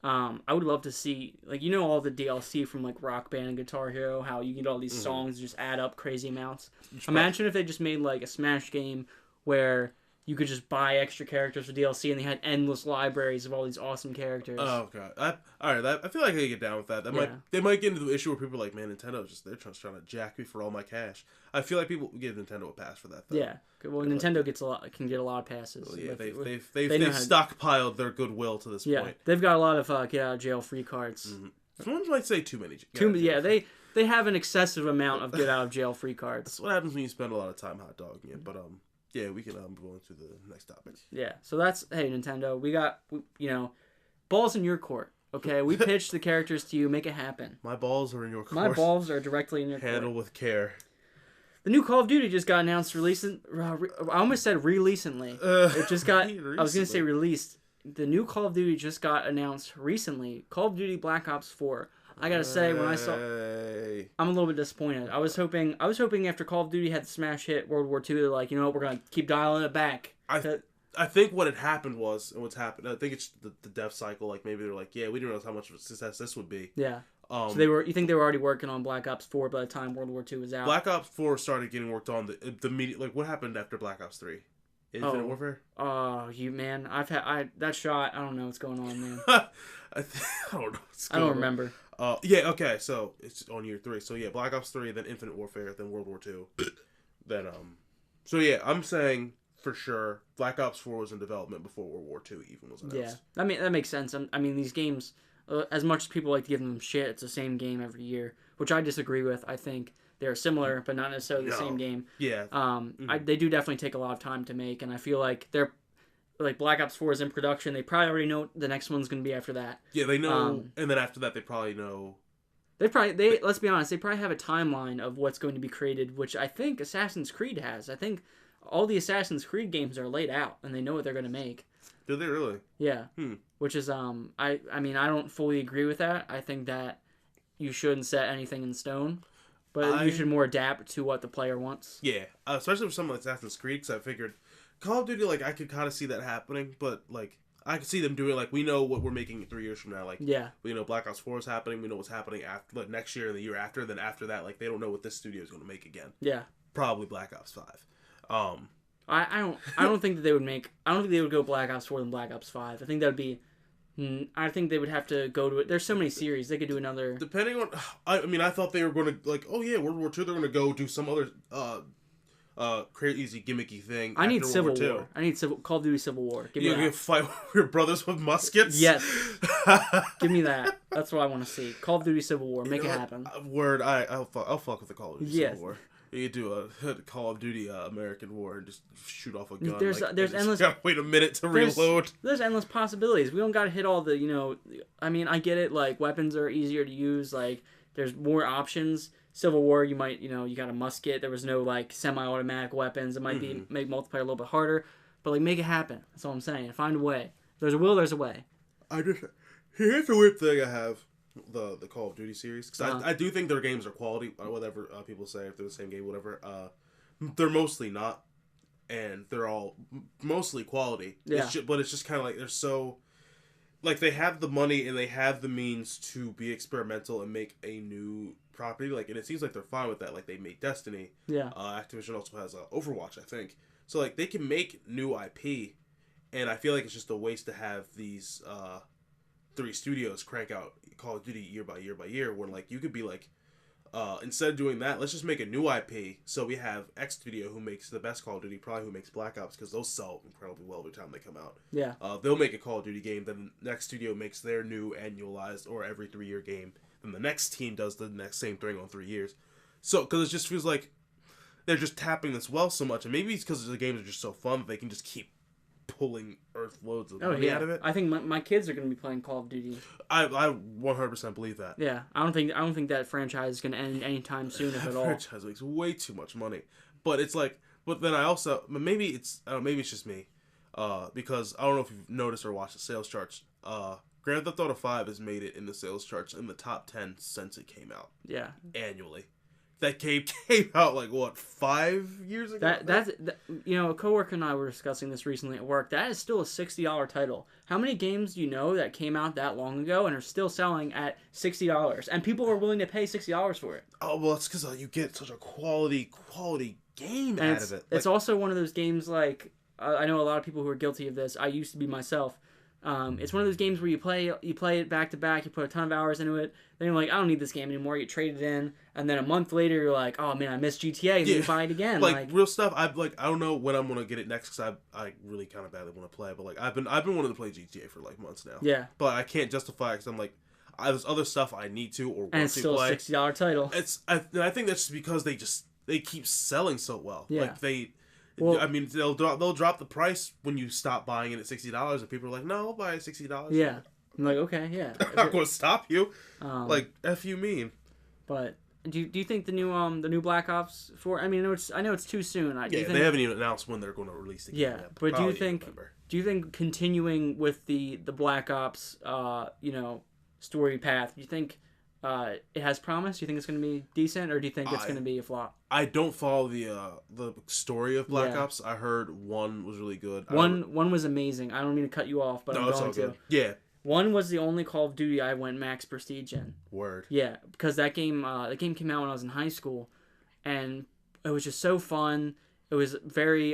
I would love to see all the DLC from Rock Band and Guitar Hero, how you get all these songs just add up crazy amounts. Imagine if they just made a Smash game where you could just buy extra characters for DLC, and they had endless libraries of all these awesome characters. Oh god! I feel like they get down with that. They might get into the issue where people are like, man, Nintendo's they're just trying to jack me for all my cash. I feel like people give Nintendo a pass for that, though. Yeah, well, Nintendo can get a lot of passes. Well, yeah, they've stockpiled their goodwill to this point. Yeah, they've got a lot of get out of jail free cards. Someone might say too many. They have an excessive amount of get out of jail free cards. That's what happens when you spend a lot of time hot dogging it. But yeah, we can move on to the next topic. Yeah, so that's Nintendo. We got balls in your court. Okay, we pitched the characters to you. Make it happen. My balls are in your court. My balls are directly in your court. Handle with care. The new Call of Duty just got announced. I almost said recently. It just got. I was gonna say released. The new Call of Duty just got announced recently. Call of Duty Black Ops 4. I gotta say, when I saw, I'm a little bit disappointed. I was hoping after Call of Duty had the smash hit World War II, they're like, we're gonna keep dialing it back. I think what had happened was, and what's happened, I think it's the dev cycle. Maybe they're like, yeah, we didn't realize how much of a success this would be. Yeah. So you think they were already working on Black Ops 4 by the time World War II was out? Black Ops 4 started getting worked on the media. What happened after Black Ops 3? Infinite Warfare? Oh, man. That shot, I don't know what's going on, man. I don't know what's going on. I don't remember. Yeah, okay, so it's on year 3. So yeah, Black Ops 3, then Infinite Warfare, then World War II. Then, so yeah, I'm saying for sure Black Ops 4 was in development before World War II even was announced. Yeah, that makes sense. I mean, these games, as much as people like to give them shit, it's the same game every year, which I disagree with. I think they're similar, but not necessarily the same game. Yeah. They do definitely take a lot of time to make, and I feel like they're Black Ops 4 is in production. They probably already know what the next one's going to be after that. Yeah, they know, and then after that, they probably know Let's be honest, they probably have a timeline of what's going to be created, which I think Assassin's Creed has. I think all the Assassin's Creed games are laid out, and they know what they're going to make. Do they really? Yeah. Which is I mean, I don't fully agree with that. I think that you shouldn't set anything in stone, but you should more adapt to what the player wants. Yeah, especially for something like Assassin's Creed, because I figured Call of Duty, like, I could kind of see that happening, but, like, I could see them doing, like, we know what we're making 3 years from now. Like, yeah, we know Black Ops 4 is happening, we know what's happening after, like, next year and the year after, then after that, like, they don't know what this studio is going to make again. Yeah. Probably Black Ops 5. I don't think that they would make, I don't think they would go Black Ops 4 than Black Ops 5. I think that would be, I think they would have to go to it. There's so many series, they could do another. Depending on, I mean, I thought they were going to, like, oh yeah, World War II, they're going to go do some other, crazy gimmicky thing. I need Civil War. I need Call of Duty Civil War. Give me that. You fight your brothers with muskets? Yes. Give me that. That's what I want to see. Call of Duty Civil War. Make it happen. Word. I'll fuck with the Call of Duty Civil War. You do a Call of Duty American War and just shoot off a gun. There's endless. Gotta wait a minute to reload. There's endless possibilities. We don't gotta hit all the I mean, I get it. Like, weapons are easier to use. Like, there's more options. Civil War, you might you got a musket. There was no like semi-automatic weapons. It might be make multiplayer a little bit harder, but like make it happen. That's all I'm saying. Find a way. If there's a will, there's a way. Here's a weird thing I have. The Call of Duty series, because I do think their games are quality, or whatever people say, if they're the same game, whatever. They're mostly not, and they're all mostly quality. Yeah. But it's just kind of like they're so, like, they have the money and they have the means to be experimental and make a new property. Like, and it seems like they're fine with that. Like, they made Destiny. Yeah. Activision also has Overwatch, I think. So like they can make new IP, and I feel like it's just a waste to have these 3 studios crank out Call of Duty year by year by year, when like you could be like, instead of doing that, let's just make a new IP. So we have X Studio, who makes the best Call of Duty, probably who makes Black Ops, because those sell incredibly well every time they come out. Yeah. They'll make a Call of Duty game, then the next studio makes their new annualized or every 3-year game, then the next team does the next same thing on 3 years. So, because it just feels like they're just tapping this well so much, and maybe it's because the games are just so fun that they can just keep pulling earth loads of money out of it. I think my kids are going to be playing Call of Duty. I 100% believe that. Yeah, I don't think that franchise is going to end anytime soon, if at all. That franchise makes way too much money, but it's like, but then I also maybe it's just me, because I don't know if you've noticed or watched the sales charts. Grand Theft Auto 5 has made it in the sales charts in the top 10 since it came out. Yeah, annually. That game came out like what, 5 years ago? That's a coworker and I were discussing this recently at work. That is still a $60 title. How many games do you know that came out that long ago and are still selling at $60, and people are willing to pay $60 for it? Oh well, it's because you get such a quality game out of it. It's also one of those games like I know a lot of people who are guilty of this. I used to be myself. It's one of those games where you play it back to back, you put a ton of hours into it, then you're like, I don't need this game anymore, you trade it in, and then a month later you're like, oh man, I missed GTA, and then you buy it again. Like real stuff, I don't know when I'm gonna get it next, because I really kind of badly want to play, but like I've been wanting to play GTA for like months now. Yeah. But I can't justify it, because I'm like, there's other stuff I need to or want to play. And it's still a $60 title. I think that's just because they keep selling so well. Yeah. Like well, I mean, they'll drop the price when you stop buying it at $60, and people are like, "No, I'll buy it at $60." Yeah, I'm like, okay, yeah. I'm not going to stop you. Like, F you mean? But do you think the new Black Ops 4? I mean, I know it's too soon. They haven't even announced when they're going to release the game. Yeah, yet, but do you think continuing with the Black Ops story path? Do you think it has promise? Do you think it's going to be decent, or do you think it's going to be a flop? I don't follow the story of Black Ops. I heard 1 was really good. One was amazing. I don't mean to cut you off, but I'm going to. Yeah. 1 was the only Call of Duty I went max prestige in. Word. Yeah, because that game came out when I was in high school, and it was just so fun. It was very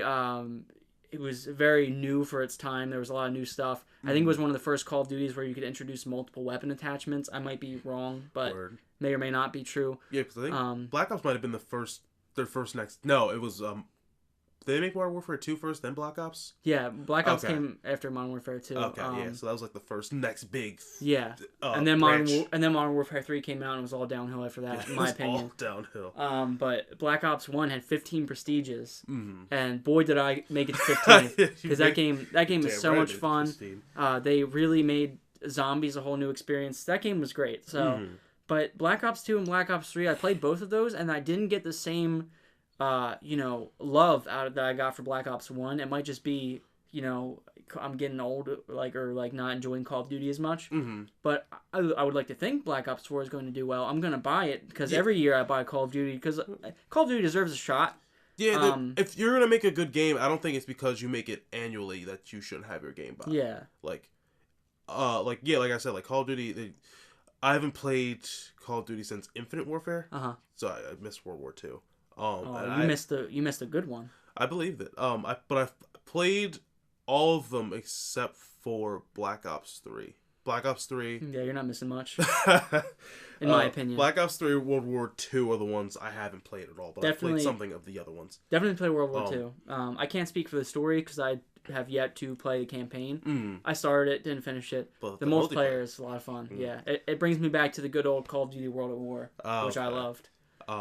new for its time. There was a lot of new stuff. Mm-hmm. I think it was one of the first Call of Duties where you could introduce multiple weapon attachments. I might be wrong, but may or may not be true. Yeah, because I think Black Ops might have been their first next. No, it was. Did they make Modern Warfare 2 first, then Black Ops? Yeah, Black Ops came after Modern Warfare 2. Okay, yeah, so that was like the first next big. Yeah, and then Modern Warfare 3 came out and it was all downhill after that, in my opinion. All downhill. But Black Ops 1 had 15 prestiges, and boy did I make it to 15, because that game is so much fun. They really made zombies a whole new experience. That game was great. So, But Black Ops 2 and Black Ops 3, I played both of those, and I didn't get the same, love out of that I got for Black Ops 1. It might just be, I'm getting old, or not enjoying Call of Duty as much. Mm-hmm. But I would like to think Black Ops 4 is going to do well. I'm going to buy it because every year I buy Call of Duty because Call of Duty deserves a shot. Yeah, if you're gonna make a good game, I don't think it's because you make it annually that you shouldn't have your game by. Yeah. Like I said, like Call of Duty. I haven't played Call of Duty since Infinite Warfare. So I missed World War II. You missed a good one. I believe it. But I've played all of them except for Black Ops 3. Black Ops 3. Yeah, you're not missing much. In my opinion. Black Ops 3 and World War II are the ones I haven't played at all, but I've played something of the other ones. Definitely play World War II. I can't speak for the story because I have yet to play the campaign. I started it, didn't finish it. But the multiplayer is a lot of fun. Yeah, it brings me back to the good old Call of Duty World at War, which I loved.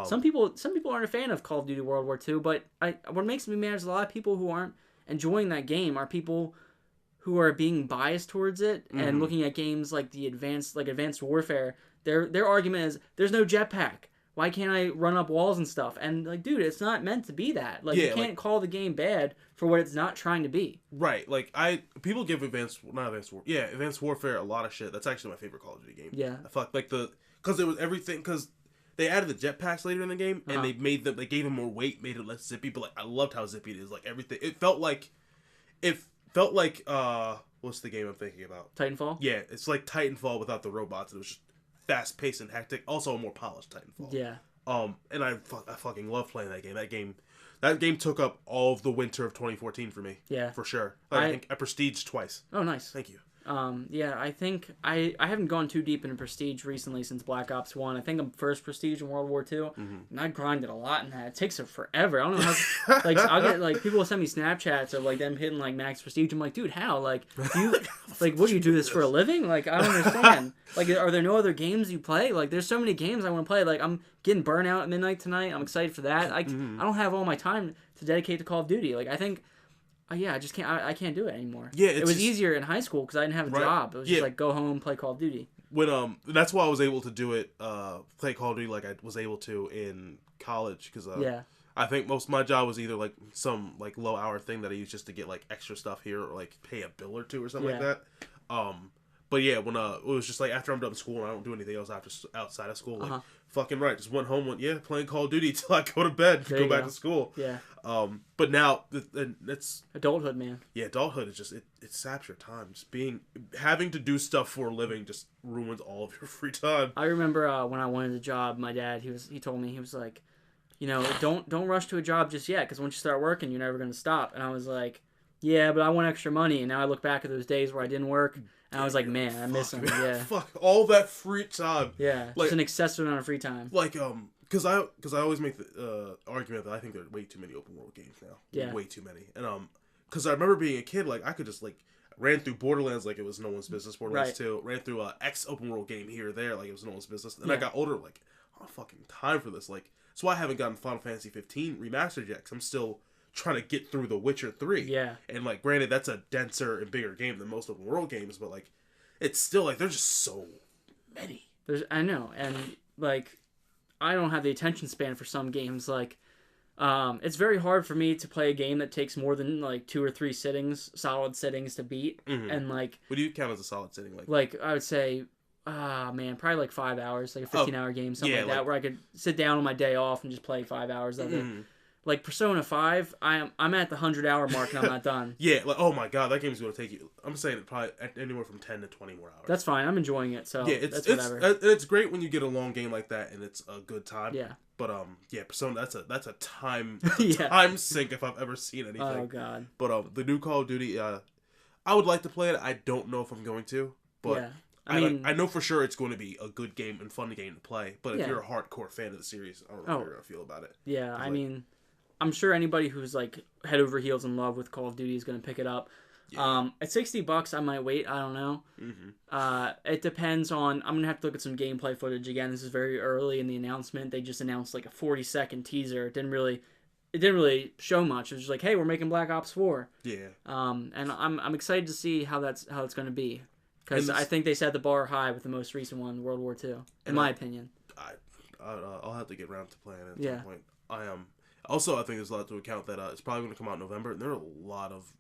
Some people aren't a fan of Call of Duty World War II, but what makes me mad is a lot of people who aren't enjoying that game are people who are being biased towards it and looking at games like the Advanced Warfare. Their argument is there's no jetpack. Why can't I run up walls and stuff? And dude, it's not meant to be that. You can't call the game bad for what it's not trying to be. Right. People give Advanced Warfare a lot of shit. That's actually my favorite Call of Duty game. Yeah. I fuck because it was everything because they added the jetpacks later in the game and they gave them more weight, made it less zippy. But I loved how zippy it is. Everything. It felt like what's the game I'm thinking about? Titanfall? Yeah, it's like Titanfall without the robots. It was just fast paced and hectic. Also a more polished Titanfall. Yeah. And I fucking love playing that game. That game took up all of the winter of 2014 for me. Yeah. For sure. I think I prestiged twice. Oh, nice. Thank you. Yeah, I think I haven't gone too deep into Prestige recently since Black Ops 1. I think I'm first Prestige in World War II, and I grinded a lot in that. It takes forever. I don't know how. I'll get people will send me Snapchats of them hitting max Prestige. I'm like, dude, how? You what do you do this for a living? I don't understand. Are there no other games you play? There's so many games I want to play. I'm getting Burnout at midnight tonight. I'm excited for that. I don't have all my time to dedicate to Call of Duty. I think. I just can't. I can't do it anymore. Yeah, it was easier in high school because I didn't have a job. It was just go home, play Call of Duty. When that's why I was able to do it. Play Call of Duty like I was able to in college because I think most of my job was either some low hour thing that I used just to get extra stuff here or pay a bill or two or something like that. But yeah, when it was just after I'm done school and I don't do anything else outside of school, fucking right, just went home, playing Call of Duty till I go to bed, go back to school. Yeah. But now it's adulthood, man. Yeah, adulthood is just it saps your time. Just having to do stuff for a living just ruins all of your free time. I remember when I wanted a job, my dad he told me he was like, don't rush to a job just yet because once you start working, you're never gonna stop. And I was like, yeah, but I want extra money. And now I look back at those days where I didn't work. And I was like, man, I miss them. Yeah. Fuck all that free time. Yeah. Just an excessive amount of free time. Because I always make the argument that I think there are way too many open world games now. Yeah. Way too many. And because I remember being a kid, I could just ran through Borderlands like it was no one's business. Borderlands 2. Ran through a X open world game here or there like it was no one's business. And I got older, I don't have fucking time for this. That's why I haven't gotten Final Fantasy 15 remastered yet. Because I'm still trying to get through The Witcher 3. Yeah. And granted, that's a denser and bigger game than most open world games, but it's still there's just so many. I know, and I don't have the attention span for some games. It's very hard for me to play a game that takes more than 2 or 3 solid sittings to beat. And what do you count as a solid sitting? I would say, probably 5 hours, a 15-hour game, something like that, where I could sit down on my day off and just play 5 hours of it. Persona 5, I'm at the 100-hour mark and I'm not done. Yeah, oh my god, that game's going to take you. I'm saying it probably anywhere from 10 to 20 more hours. That's fine. I'm enjoying it, so that's whatever. It's great when you get a long game like that and it's a good time. Yeah. But Persona, that's a time time sink if I've ever seen anything. Oh god. But the new Call of Duty, I would like to play it. I don't know if I'm going to, but yeah. I know for sure it's going to be a good game and fun game to play. But if you're a hardcore fan of the series, I don't know how you're going to feel about it. Yeah, I'm sure anybody who's head over heels in love with Call of Duty is going to pick it up. Yeah. At $60, I might wait. I don't know. It depends on. I'm gonna have to look at some gameplay footage again. This is very early in the announcement. They just announced a 40-second teaser. It didn't really show much. It was just hey, we're making Black Ops 4. Yeah. And I'm excited to see how it's going to be. Because I think they set the bar high with the most recent one, World War II, in my opinion. I'll have to get around to playing it at some point. Also, I think there's a lot to account that it's probably going to come out in November, and there are a lot of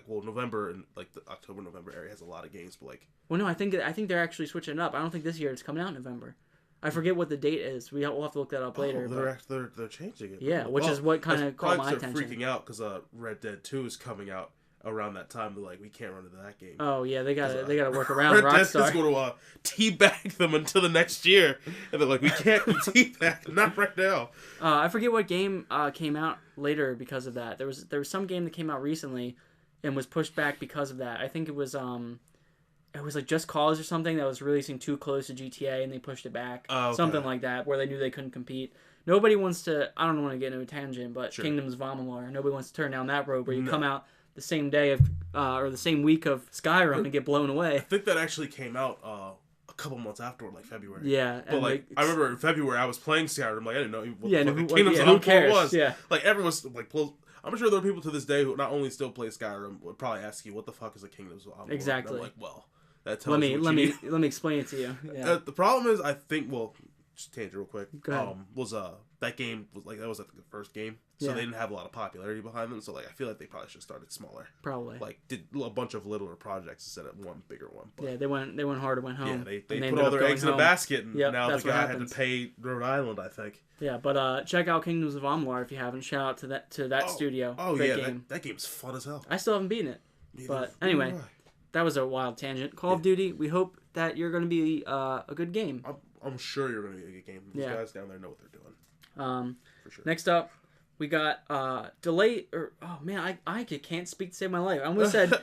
November and like the October-November area has a lot of games, but like. Well, no, I think they're actually switching it up. I don't think this year it's coming out in November. I forget what the date is. We'll have to look that up later. They're changing it. Yeah, which is what kind of caught my attention. They're freaking out because Red Dead 2 is coming out around that time. They're like, we can't run into that game. Oh yeah, they gotta work around Rockstar. Red Dead is going to teabag them until the next year, and they're like, we can't teabag, not right now. I forget what game came out later because of that. There was some game that came out recently, and was pushed back because of that. I think it was like Just Cause or something that was releasing too close to GTA, and they pushed it back. Oh, okay. Something like that, where they knew they couldn't compete. Nobody wants to. I don't want to get into a tangent, but sure. Kingdoms of Amalur. Nobody wants to turn down that road where you come out the same day of or the same week of Skyrim and get blown away. I think that actually came out a couple months afterward, like February. Yeah, but like I remember in February I was playing Skyrim. Like I didn't know what Kingdoms of Amalur was. Yeah, like everyone's like. I'm sure there are people to this day who not only still play Skyrim would probably ask you, "What the fuck is a Kingdoms of Amalur?" Exactly. And I'm like, well, that tells me. Let me explain it to you. Yeah. The problem is, I think. Well, just tangent real quick. Go ahead. Was that game was like that was like the first game, so they didn't have a lot of popularity behind them. So like I feel like they probably should have started smaller. Probably. Like did a bunch of littler projects instead of one bigger one. But, yeah, they went hard and went home. Yeah, they put all their eggs in a basket, and now the guy had to pay Rhode Island, I think. Yeah, but check out Kingdoms of Amalur if you haven't. Shout out to that studio. Oh Great yeah, game. That game's fun as hell. I still haven't beaten it. But anyway, that was a wild tangent. Call of Duty. We hope that you're going to be a good game. I'm sure you're going to be a good game. These guys down there know what they're doing. For sure. Next up, we got delay. Oh man, I can't speak to save my life. I almost said.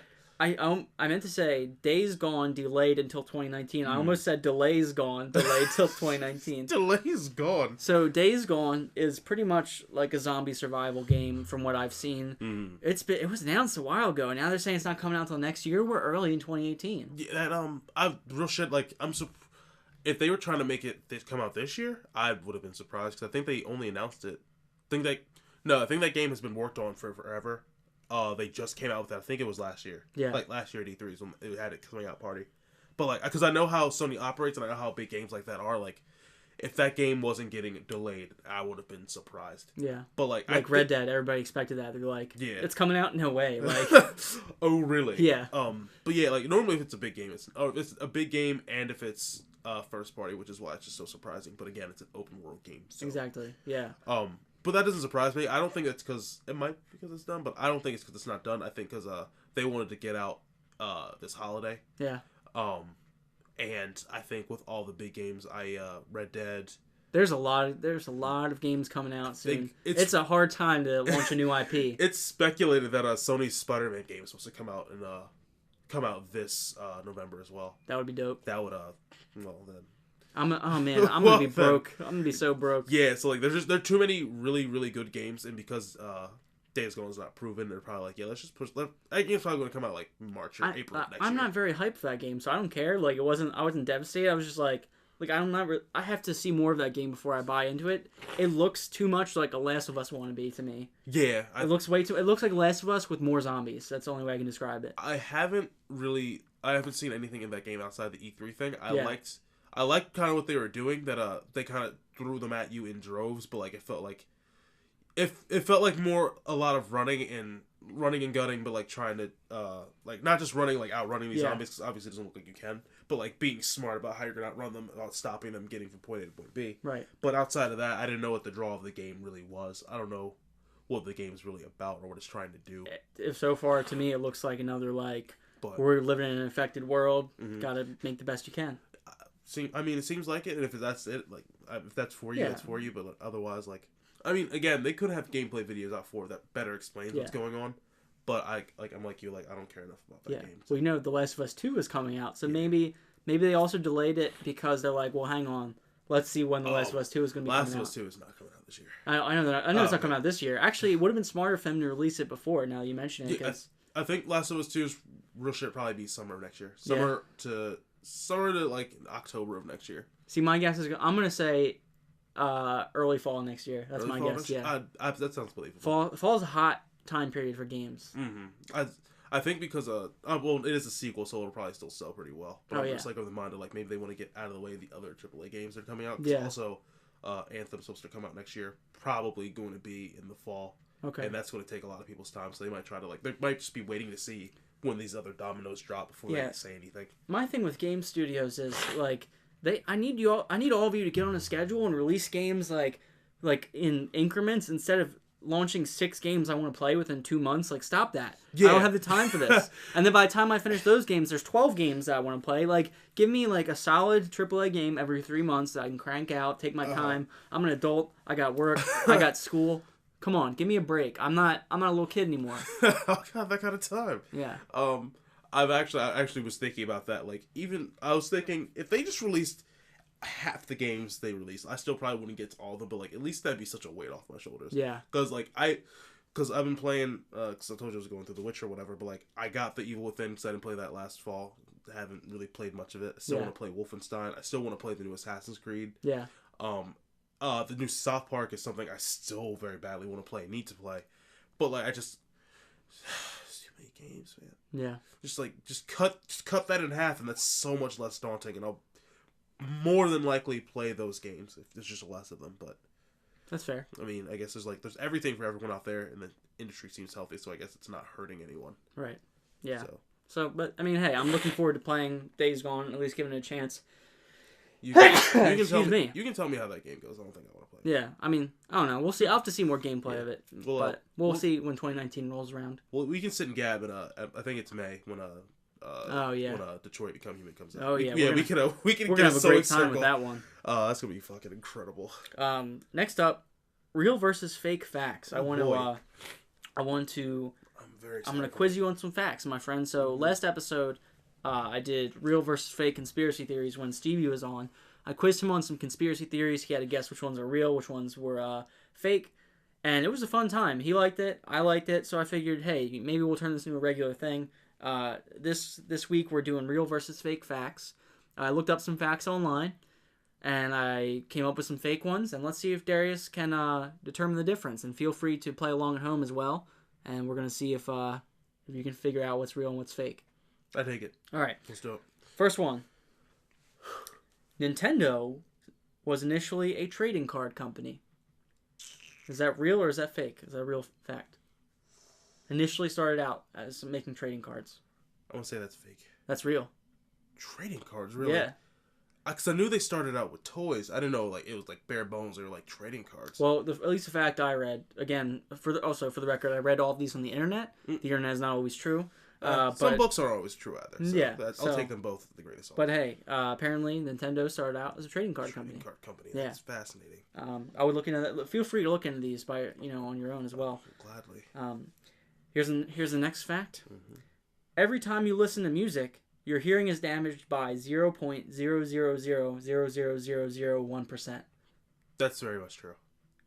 I meant to say Days Gone delayed until 2019. I almost said Delays Gone delayed till 2019. Delays Gone. So Days Gone is pretty much like a zombie survival game from what I've seen. It was announced a while ago, and now they're saying it's not coming out until next year. We're early in 2018. Yeah, real shit. Like if they were trying to make it come out this year, I would have been surprised because I think they only announced it. I think that game has been worked on for forever. They just came out with that. I think it was last year. Yeah. Like last year at E3 is when it had it coming out party. But like, because I know how Sony operates and I know how big games like that are. Like, if that game wasn't getting delayed, I would have been surprised. Yeah. But like Red Dead, everybody expected that. They're like, yeah, it's coming out. No way. Like, oh really? Yeah. But yeah, like normally if it's a big game, it's a big game, and if it's first party, which is why it's just so surprising. But again, it's an open world game. So. Exactly. Yeah. But that doesn't surprise me. I don't think it's because it might be because it's done, but I don't think it's because it's not done. I think because they wanted to get out this holiday. Yeah. And I think with all the big games, Red Dead. There's a lot of games coming out soon. It's a hard time to launch a new IP. It's speculated that Sony's Spider-Man game is supposed to come out this November as well. That would be dope. That would well then. I'm gonna be broke. I'm gonna be so broke. Yeah, so like there are too many really, really good games, and because Days Gone is not proven, they're probably like, yeah, let's just push. That game's probably gonna come out like March or April next year. I'm not very hyped for that game, so I don't care. Like I wasn't devastated. I was just like I have to see more of that game before I buy into it. It looks too much like a Last of Us wannabe to me. Yeah, it looks like Last of Us with more zombies. That's the only way I can describe it. I haven't seen anything in that game outside the E3 thing. I liked kind of what they were doing. That they kind of threw them at you in droves, but like it felt like more a lot of running and gunning, but like trying to like not just running, like outrunning these zombies, because obviously it doesn't look like you can, but like being smart about how you're gonna outrun them without stopping them getting from point A to point B. Right. But outside of that, I didn't know what the draw of the game really was. I don't know what the game is really about or what it's trying to do. If so far, to me, it looks like another we're living in an infected world. Gotta make the best you can. It seems like it, and if that's it, like if that's for you, that's for you. But otherwise, like, I mean, again, they could have gameplay videos out for that better explains what's going on. But I'm like you, like I don't care enough about that game. So. Well, you know, The Last of Us 2 is coming out, so maybe they also delayed it because they're like, well, hang on, let's see when The Last of Us 2 is going to be coming out. Last of Us 2 is not coming out this year. I know it's not coming out this year. Actually, it would have been smarter for them to release it before. Now you mention it, I think Last of Us 2's real shit probably be summer of next year. Summer to like October of next year. See, my guess is I'm gonna say early fall next year. That's my guess. Yeah, that sounds believable. Fall is a hot time period for games. Mm-hmm. I think because well, it is a sequel, so it'll probably still sell pretty well. But I'm just like of the mind of like maybe they want to get out of the way of the other AAA games that are coming out. Yeah. Also, Anthem's supposed to come out next year, probably going to be in the fall. Okay. And that's going to take a lot of people's time, so they might try to they might just be waiting to see when these other dominoes drop before they say anything. My thing with game studios is like I need all of you to get on a schedule and release games like in increments instead of launching 6 games I want to play within 2 months. Like, stop that. Yeah. I don't have the time for this. And then by the time I finish those games, there's 12 games that I want to play. Like, give me like a solid AAA game every 3 months that I can crank out, take my time. I'm an adult. I got work. I got school. Come on, give me a break. I'm not a little kid anymore. I got that kind of time. Yeah. I actually was thinking about that. Like, even I was thinking if they just released half the games they released, I still probably wouldn't get to all of them, but like at least that'd be such a weight off my shoulders. Yeah. Because I've been playing, because I told you I was going through The Witcher or whatever, but like I got The Evil Within because I didn't play that last fall. I haven't really played much of it. I still want to play Wolfenstein. I still want to play the new Assassin's Creed. Yeah. The new South Park is something I still very badly want to play, need to play, but like I just too many games, man. Yeah. Just cut that in half, and that's so much less daunting, and I'll more than likely play those games if there's just less of them. But that's fair. I mean, I guess there's everything for everyone out there, and the industry seems healthy, so I guess it's not hurting anyone. Right. Yeah. So, but I mean, hey, I'm looking forward to playing Days Gone, at least giving it a chance. You can tell me how that game goes. I don't think I want to play. Yeah, I mean, I don't know. We'll see. I'll have to see more gameplay of it, but we'll see when 2019 rolls around. Well, we can sit and gab, and I think it's May when when Detroit Become Human comes out. Oh yeah, we can we're gonna have a great time with that one. That's gonna be fucking incredible. Next up, real versus fake facts. I'm very excited. I'm gonna quiz you on some facts, my friend. So last episode, I did real versus fake conspiracy theories when Stevie was on. I quizzed him on some conspiracy theories. He had to guess which ones are real, which ones were fake. And it was a fun time. He liked it. I liked it. So I figured, hey, maybe we'll turn this into a regular thing. This week we're doing real versus fake facts. I looked up some facts online, and I came up with some fake ones. And let's see if Darius can determine the difference. And feel free to play along at home as well. And we're gonna see if you can figure out what's real and what's fake. I take it. All right. Let's do it. First one. Nintendo was initially a trading card company. Is that real or is that fake? Is that a real fact? Initially started out as making trading cards. I want to say that's fake. That's real. Trading cards, really? Yeah. Because I knew they started out with toys. I didn't know like it was like bare bones. They were like trading cards. Well, at least the fact I read, again, for the record, I read all of these on the internet. The internet is not always true. Some books aren't always true either. So yeah, I'll take them both with the greatest. But hey, apparently Nintendo started out as a trading card company. Yeah, that's fascinating. I would look into that. Feel free to look into these by on your own as well. Gladly. Here's the next fact. Mm-hmm. Every time you listen to music, your hearing is damaged by 0.000000001%. That's very much true.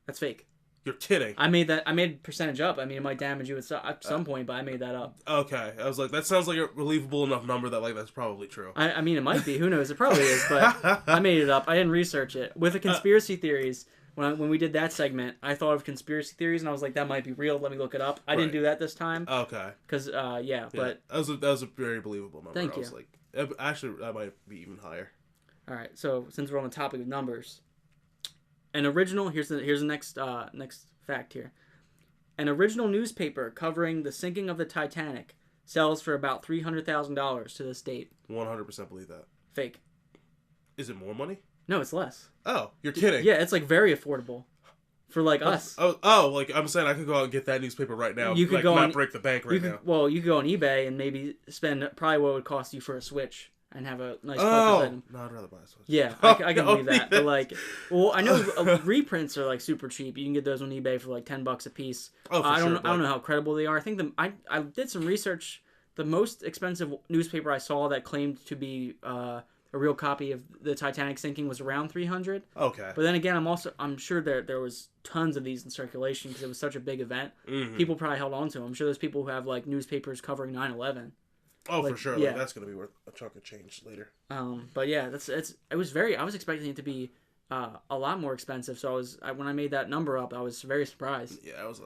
That's fake. You're kidding. I made percentage up. I mean, it might damage you at some point, but I made that up. Okay. I was like, that sounds like a believable enough number that like that's probably true. I mean, it might be. Who knows? It probably is, but I made it up. I didn't research it. With the conspiracy theories, when we did that segment, I thought of conspiracy theories, and I was like, that might be real. Let me look it up. I didn't do that this time. Okay. Because, yeah, but... That was a very believable number. Thank you. I was like, actually, that might be even higher. All right. So, since we're on the topic of numbers, an original... Here's the next fact here. An original newspaper covering the sinking of the Titanic sells for about $300,000 to this date. 100% believe that. Fake. Is it more money? No, it's less. Oh, you're kidding. Yeah, it's like very affordable for like us. Like I'm saying I could go out and get that newspaper right now. You could not break the bank now. Well, you could go on eBay and maybe spend probably what it would cost you for a Switch and have a nice collector's item. No, I'd rather buy a Switch. Yeah, I can believe that. But like, well, I know reprints are like super cheap. You can get those on eBay for like $10 a piece. Oh, for I don't sure. I don't know how credible they are. I think I did some research. The most expensive newspaper I saw that claimed to be a real copy of the Titanic sinking was around $300. Okay. But then again, I'm sure there was tons of these in circulation because it was such a big event. Mm-hmm. People probably held on to them. I'm sure there's people who have like newspapers covering 9/11. Oh, like, for sure. Yeah. Like, that's gonna be worth a chunk of change later. But yeah, I was expecting it to be a lot more expensive. So when I made that number up, I was very surprised. Yeah, it was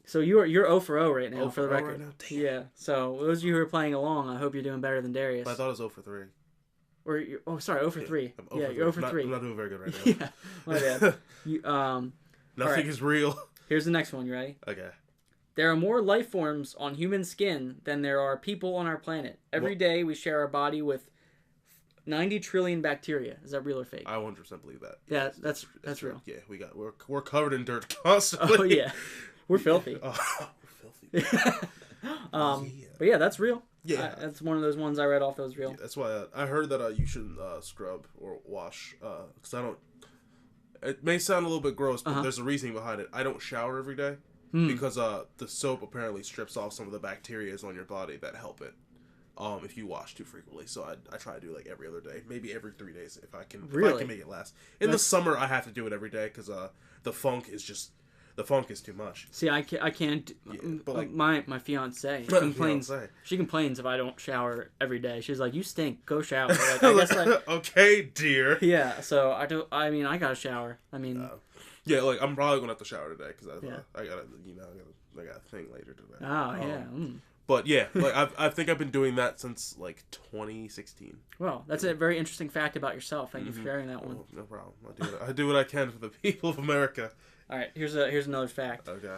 So you're 0 for 0 right now, 0 for the for 0 record. right now? Damn. Yeah. So those of you who are playing along, I hope you're doing better than Darius. But I thought it was 0 for 3. Or sorry, 0 for 3. I'm Yeah, you're 0 for 3. I'm not doing very good right now. Yeah, my bad. Nothing is real. Here's the next one. You ready? Okay. There are more life forms on human skin than there are people on our planet. Every day we share our body with 90 trillion bacteria. Is that real or fake? I 100% believe that. Yeah, that's real. Yeah, we're covered in dirt constantly. Oh yeah, we're filthy. Oh, we're filthy. But yeah, that's real. Yeah, that's one of those ones I read off that was real. Yeah, that's why I heard that you shouldn't scrub or wash because I don't. It may sound a little bit gross, but there's a reasoning behind it. I don't shower every day because the soap apparently strips off some of the bacteria on your body that help it. If you wash too frequently, so I try to do like every other day, maybe every 3 days if I can. Really? If I can make it last. In the summer, I have to do it every day because the funk is too much. See, I can't. Yeah, but like my fiance complains. She complains if I don't shower every day. She's like, "You stink. Go shower." Like, I guess like okay, dear. Yeah. So I don't. I mean, I gotta shower. I mean. Yeah, like I'm probably gonna have to shower today because I got a thing later today. Oh yeah. But yeah, like I think I've been doing that since like 2016. Well, that's a very interesting fact about yourself. Thank you for sharing that one. Oh, no problem. I do what I can for the people of America. All right, here's another fact. Okay.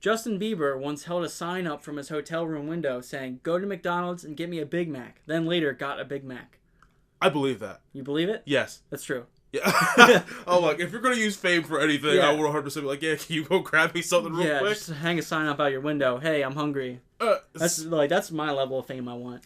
Justin Bieber once held a sign up from his hotel room window saying, "Go to McDonald's and get me a Big Mac." Then later got a Big Mac. I believe that. You believe it? Yes. That's true. Yeah. Oh, like if you're gonna use fame for anything, I would 100% be like, yeah, can you go grab me something real quick? Just hang a sign up out your window. Hey, I'm hungry. That's my level of fame. I want.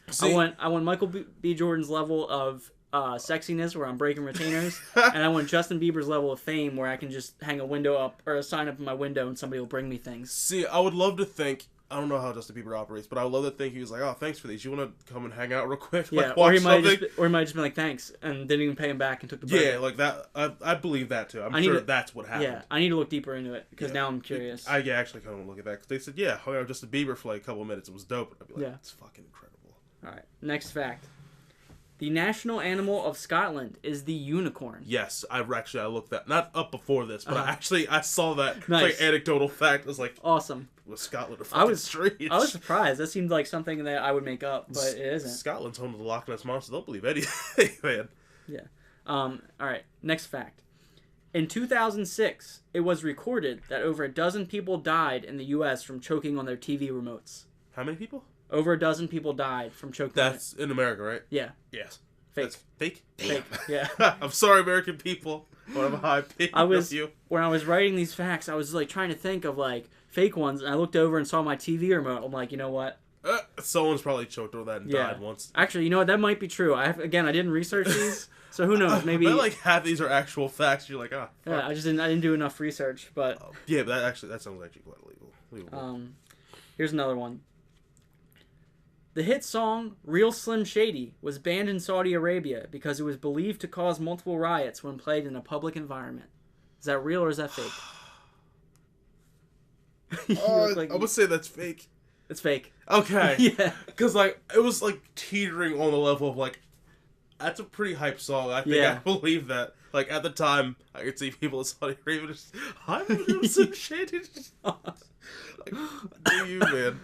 I want Michael B. Jordan's level of sexiness where I'm breaking retainers, and I want Justin Bieber's level of fame where I can just hang a window up or a sign up in my window and somebody will bring me things. See, I would love to think. I don't know how Justin Bieber operates, but I would love to think he was like, "Oh, thanks for these. You want to come and hang out real quick?" Yeah, like, or he might just be like, "Thanks," and didn't even pay him back and took the burger. Yeah, like that. I believe that too. I'm sure that's what happened. Yeah, I need to look deeper into it because now I'm curious. I actually kind of want to look at that because they said, "Yeah, hung out with Justin Bieber for like a couple of minutes. It was dope." And I'd be like, "It's fucking incredible." All right, next fact. The national animal of Scotland is the unicorn. Yes, I looked that not up before this, but I saw that Nice. like anecdotal fact. I was like, awesome. Was Scotland a fucking strange? I was surprised. That seemed like something that I would make up, but it isn't. Scotland's home to the Loch Ness monster. They'll believe anything, man. Yeah. All right. Next fact. In 2006, it was recorded that over a dozen people died in the U.S. from choking on their TV remotes. How many people? Over a dozen people died from choking. That's in America, right? Yeah. Yes. Fake. That's fake? Fake. Yeah. I'm sorry, American people. What am I when I was writing these facts, I was like trying to think of like fake ones, and I looked over and saw my TV remote. I'm like, you know what? Someone's probably choked on that and died once. Actually, you know what? That might be true. I didn't research these, so who knows? Maybe like half these are actual facts. You're like, yeah, I didn't do enough research, but yeah, but that sounds actually quite illegal. Here's another one. The hit song Real Slim Shady was banned in Saudi Arabia because it was believed to cause multiple riots when played in a public environment. Is that real or is that fake? I would say that's fake. It's fake. Okay. Yeah. Because like it was like teetering on the level of like that's a pretty hype song. I think I believe that. Like at the time, I could see people in Saudi Arabia just I'm Real Slim Shady. Like, do you, man?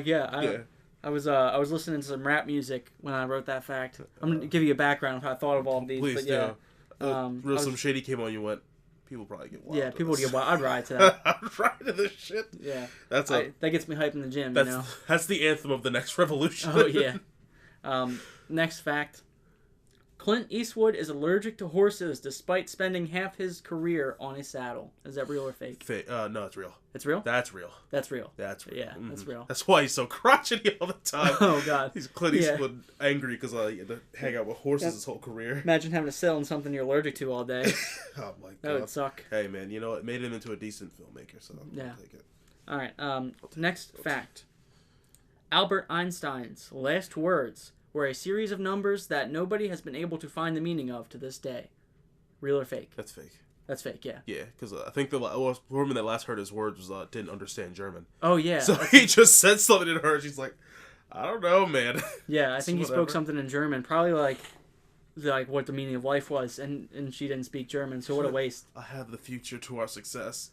Yeah. I was listening to some rap music when I wrote that fact. I'm gonna give you a background of how I thought of all of these. Please do. Real Slim Shady came on. You went. People probably get wild. Yeah, people would get wild. I'd ride to that. I'd ride to this shit. Yeah, that gets me hyped in the gym. That's the anthem of the next revolution. Oh yeah. Next fact. Clint Eastwood is allergic to horses despite spending half his career on a saddle. Is that real or fake? No, it's real. It's real? That's real. That's real. That's real. Yeah, that's real. That's why he's so crotchety all the time. Oh, God. He's Clint Eastwood angry because he had to hang out with horses his whole career. Imagine having to sit on something you're allergic to all day. Oh, my God. That would suck. Hey, man, you know, it made him into a decent filmmaker, so I'll take it. All right, next fact. Albert Einstein's last words were a series of numbers that nobody has been able to find the meaning of to this day. Real or fake? That's fake. That's fake, yeah. Yeah, because I think the woman that last heard his words was didn't understand German. Oh, yeah. So he just said something to her. She's like, I don't know, man. Yeah, I think he spoke something in German. Probably like what the meaning of life was, and she didn't speak German, so what a waste. I have the future to our success.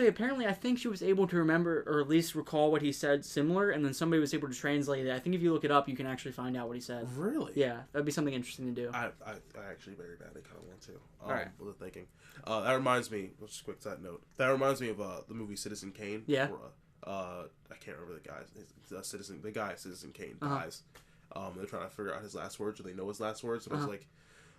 Apparently, I think she was able to remember or at least recall what he said similar, and then somebody was able to translate it. I think if you look it up, you can actually find out what he said. Really? Yeah, that'd be something interesting to do. I actually very badly kind of want to. Alright. What was I thinking? That reminds me, just a quick side note, that reminds me of the movie Citizen Kane. Yeah. Where, I can't remember the guy. Citizen Kane dies. They're trying to figure out his last words, or they know his last words, and I was like,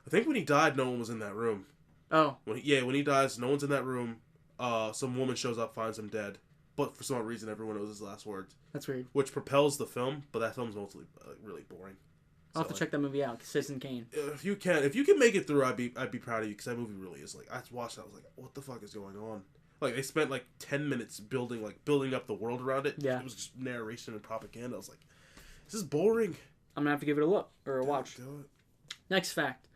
I think when he died, no one was in that room. Oh. When he dies, no one's in that room. Some woman shows up, finds him dead, but for some reason, everyone knows his last words. That's weird. Which propels the film, but that film's mostly really boring. I'll have to check that movie out. Citizen Kane. If you can make it through, I'd be proud of you, because that movie really is like, I watched that, I was like, what the fuck is going on? Like, they spent like 10 minutes building up the world around it. Yeah. It was just narration and propaganda. I was like, this is boring. I'm gonna have to give it a look or a watch. Next fact.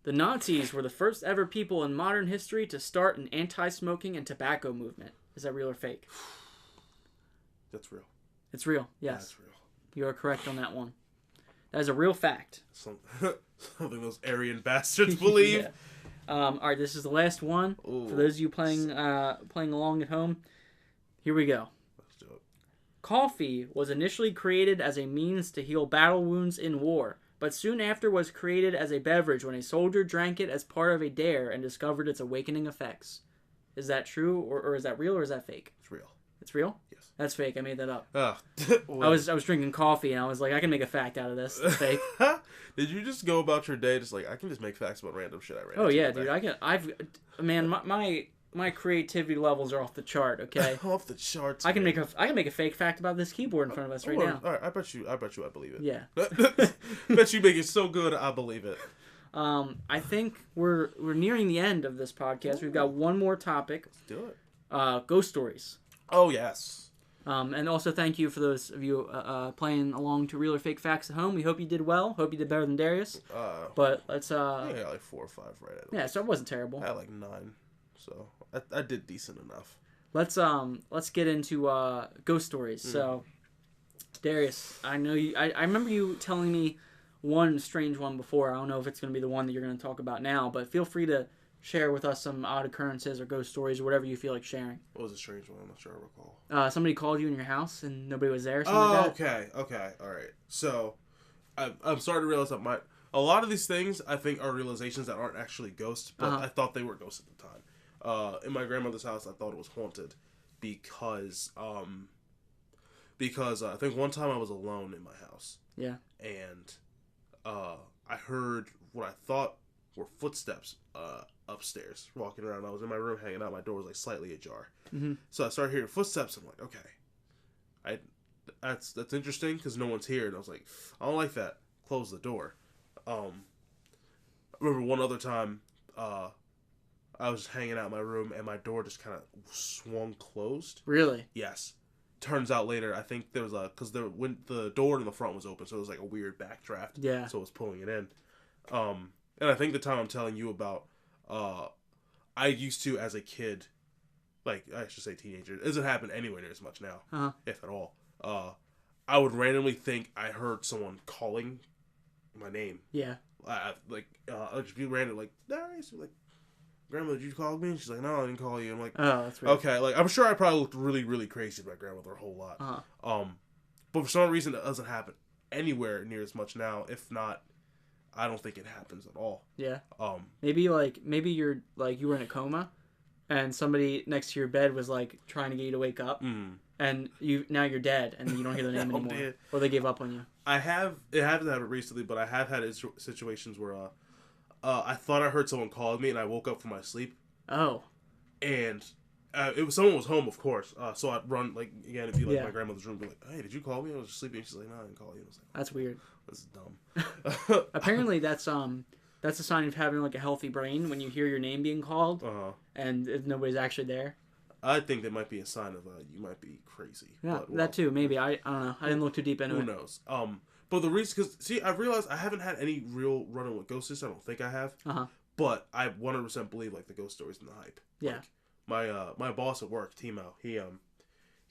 The Nazis were the first ever people in modern history to start an anti-smoking and tobacco movement. Is that real or fake? That's real. It's real, yes. That's real. You are correct on that one. That is a real fact. Something those Aryan bastards believe. Yeah. All right, this is the last one. Ooh. For those of you playing along at home, here we go. Let's do it. Coffee was initially created as a means to heal battle wounds in war, but soon after was created as a beverage when a soldier drank it as part of a dare and discovered its awakening effects. Is that true, or is that real, or is that fake? It's real. It's real? Yes. That's fake. I made that up. Well. I was drinking coffee, and I was like, I can make a fact out of this. It's fake. Did you just go about your day just like, I can just make facts about random shit I read? Oh, yeah, dude. My creativity levels are off the chart, okay? Off the charts. I can make a fake fact about this keyboard in front of us right now. All right, I bet you I believe it. Yeah. Bet you make it so good, I believe it. I think we're nearing the end of this podcast. We've got one more topic. Let's do it. Ghost stories. Oh, yes. And also thank you for those of you playing along to Real or Fake Facts at home. We hope you did well. Hope you did better than Darius. But let's... I got like 4 or 5 right at Yeah, so it wasn't terrible. I had like 9. So I did decent enough. Let's get into ghost stories. So, Darius, I know you. I remember you telling me one strange one before. I don't know if it's going to be the one that you're going to talk about now, but feel free to share with us some odd occurrences or ghost stories or whatever you feel like sharing. What was a strange one? I'm not sure I recall. Somebody called you in your house and nobody was there. Or something like that? Okay, all right. So, I'm starting to realize that a lot of these things I think are realizations that aren't actually ghosts, but I thought they were ghosts at the time. In my grandmother's house, I thought it was haunted because I think one time I was alone in my house. Yeah. And I heard what I thought were footsteps upstairs walking around. I was in my room hanging out. My door was like slightly ajar. Mm-hmm. So I started hearing footsteps. I'm like, okay, that's interesting because no one's here. And I was like, I don't like that. Close the door. I remember one other time. I was hanging out in my room and my door just kind of swung closed. Really? Yes. Turns out later, I think there was because when the door in the front was open, so it was like a weird backdraft. Yeah. So it was pulling it in. And I think the time I'm telling you about, I used to, as a kid, like, I should say teenager, it doesn't happen anywhere near as much now, if at all. I would randomly think I heard someone calling my name. Yeah. I'd just be random, like, nice, like, Grandma, did you call me? And she's like, no, I didn't call you. I'm like, oh, that's weird. Okay, like, I'm sure I probably looked really, really crazy to my grandmother a whole lot. But for some reason, it doesn't happen anywhere near as much now. If not, I don't think it happens at all. Yeah. Maybe you're like, you were in a coma, and somebody next to your bed was like trying to get you to wake up, and now you're dead, and you don't hear their name anymore, Dead. Or they gave up on you. It hasn't happened recently, but I have had situations where I thought I heard someone calling me, and I woke up from my sleep. Oh. And someone was home, of course. So I'd run, like, again, it'd be like my grandmother's room, be like, hey, did you call me? I was just sleeping. She's like, no, I didn't call you. I was like, that's weird. This is dumb. Apparently, that's a sign of having like a healthy brain when you hear your name being called, and if nobody's actually there. I think that might be a sign of you might be crazy. Yeah, that too. Maybe I don't know. I didn't look too deep into it. Who knows? But the reason, because see, I realized I haven't had any real run-in with ghosts. I don't think I have. But I 100% believe like the ghost stories and the hype. Yeah. Like, my boss at work, Timo,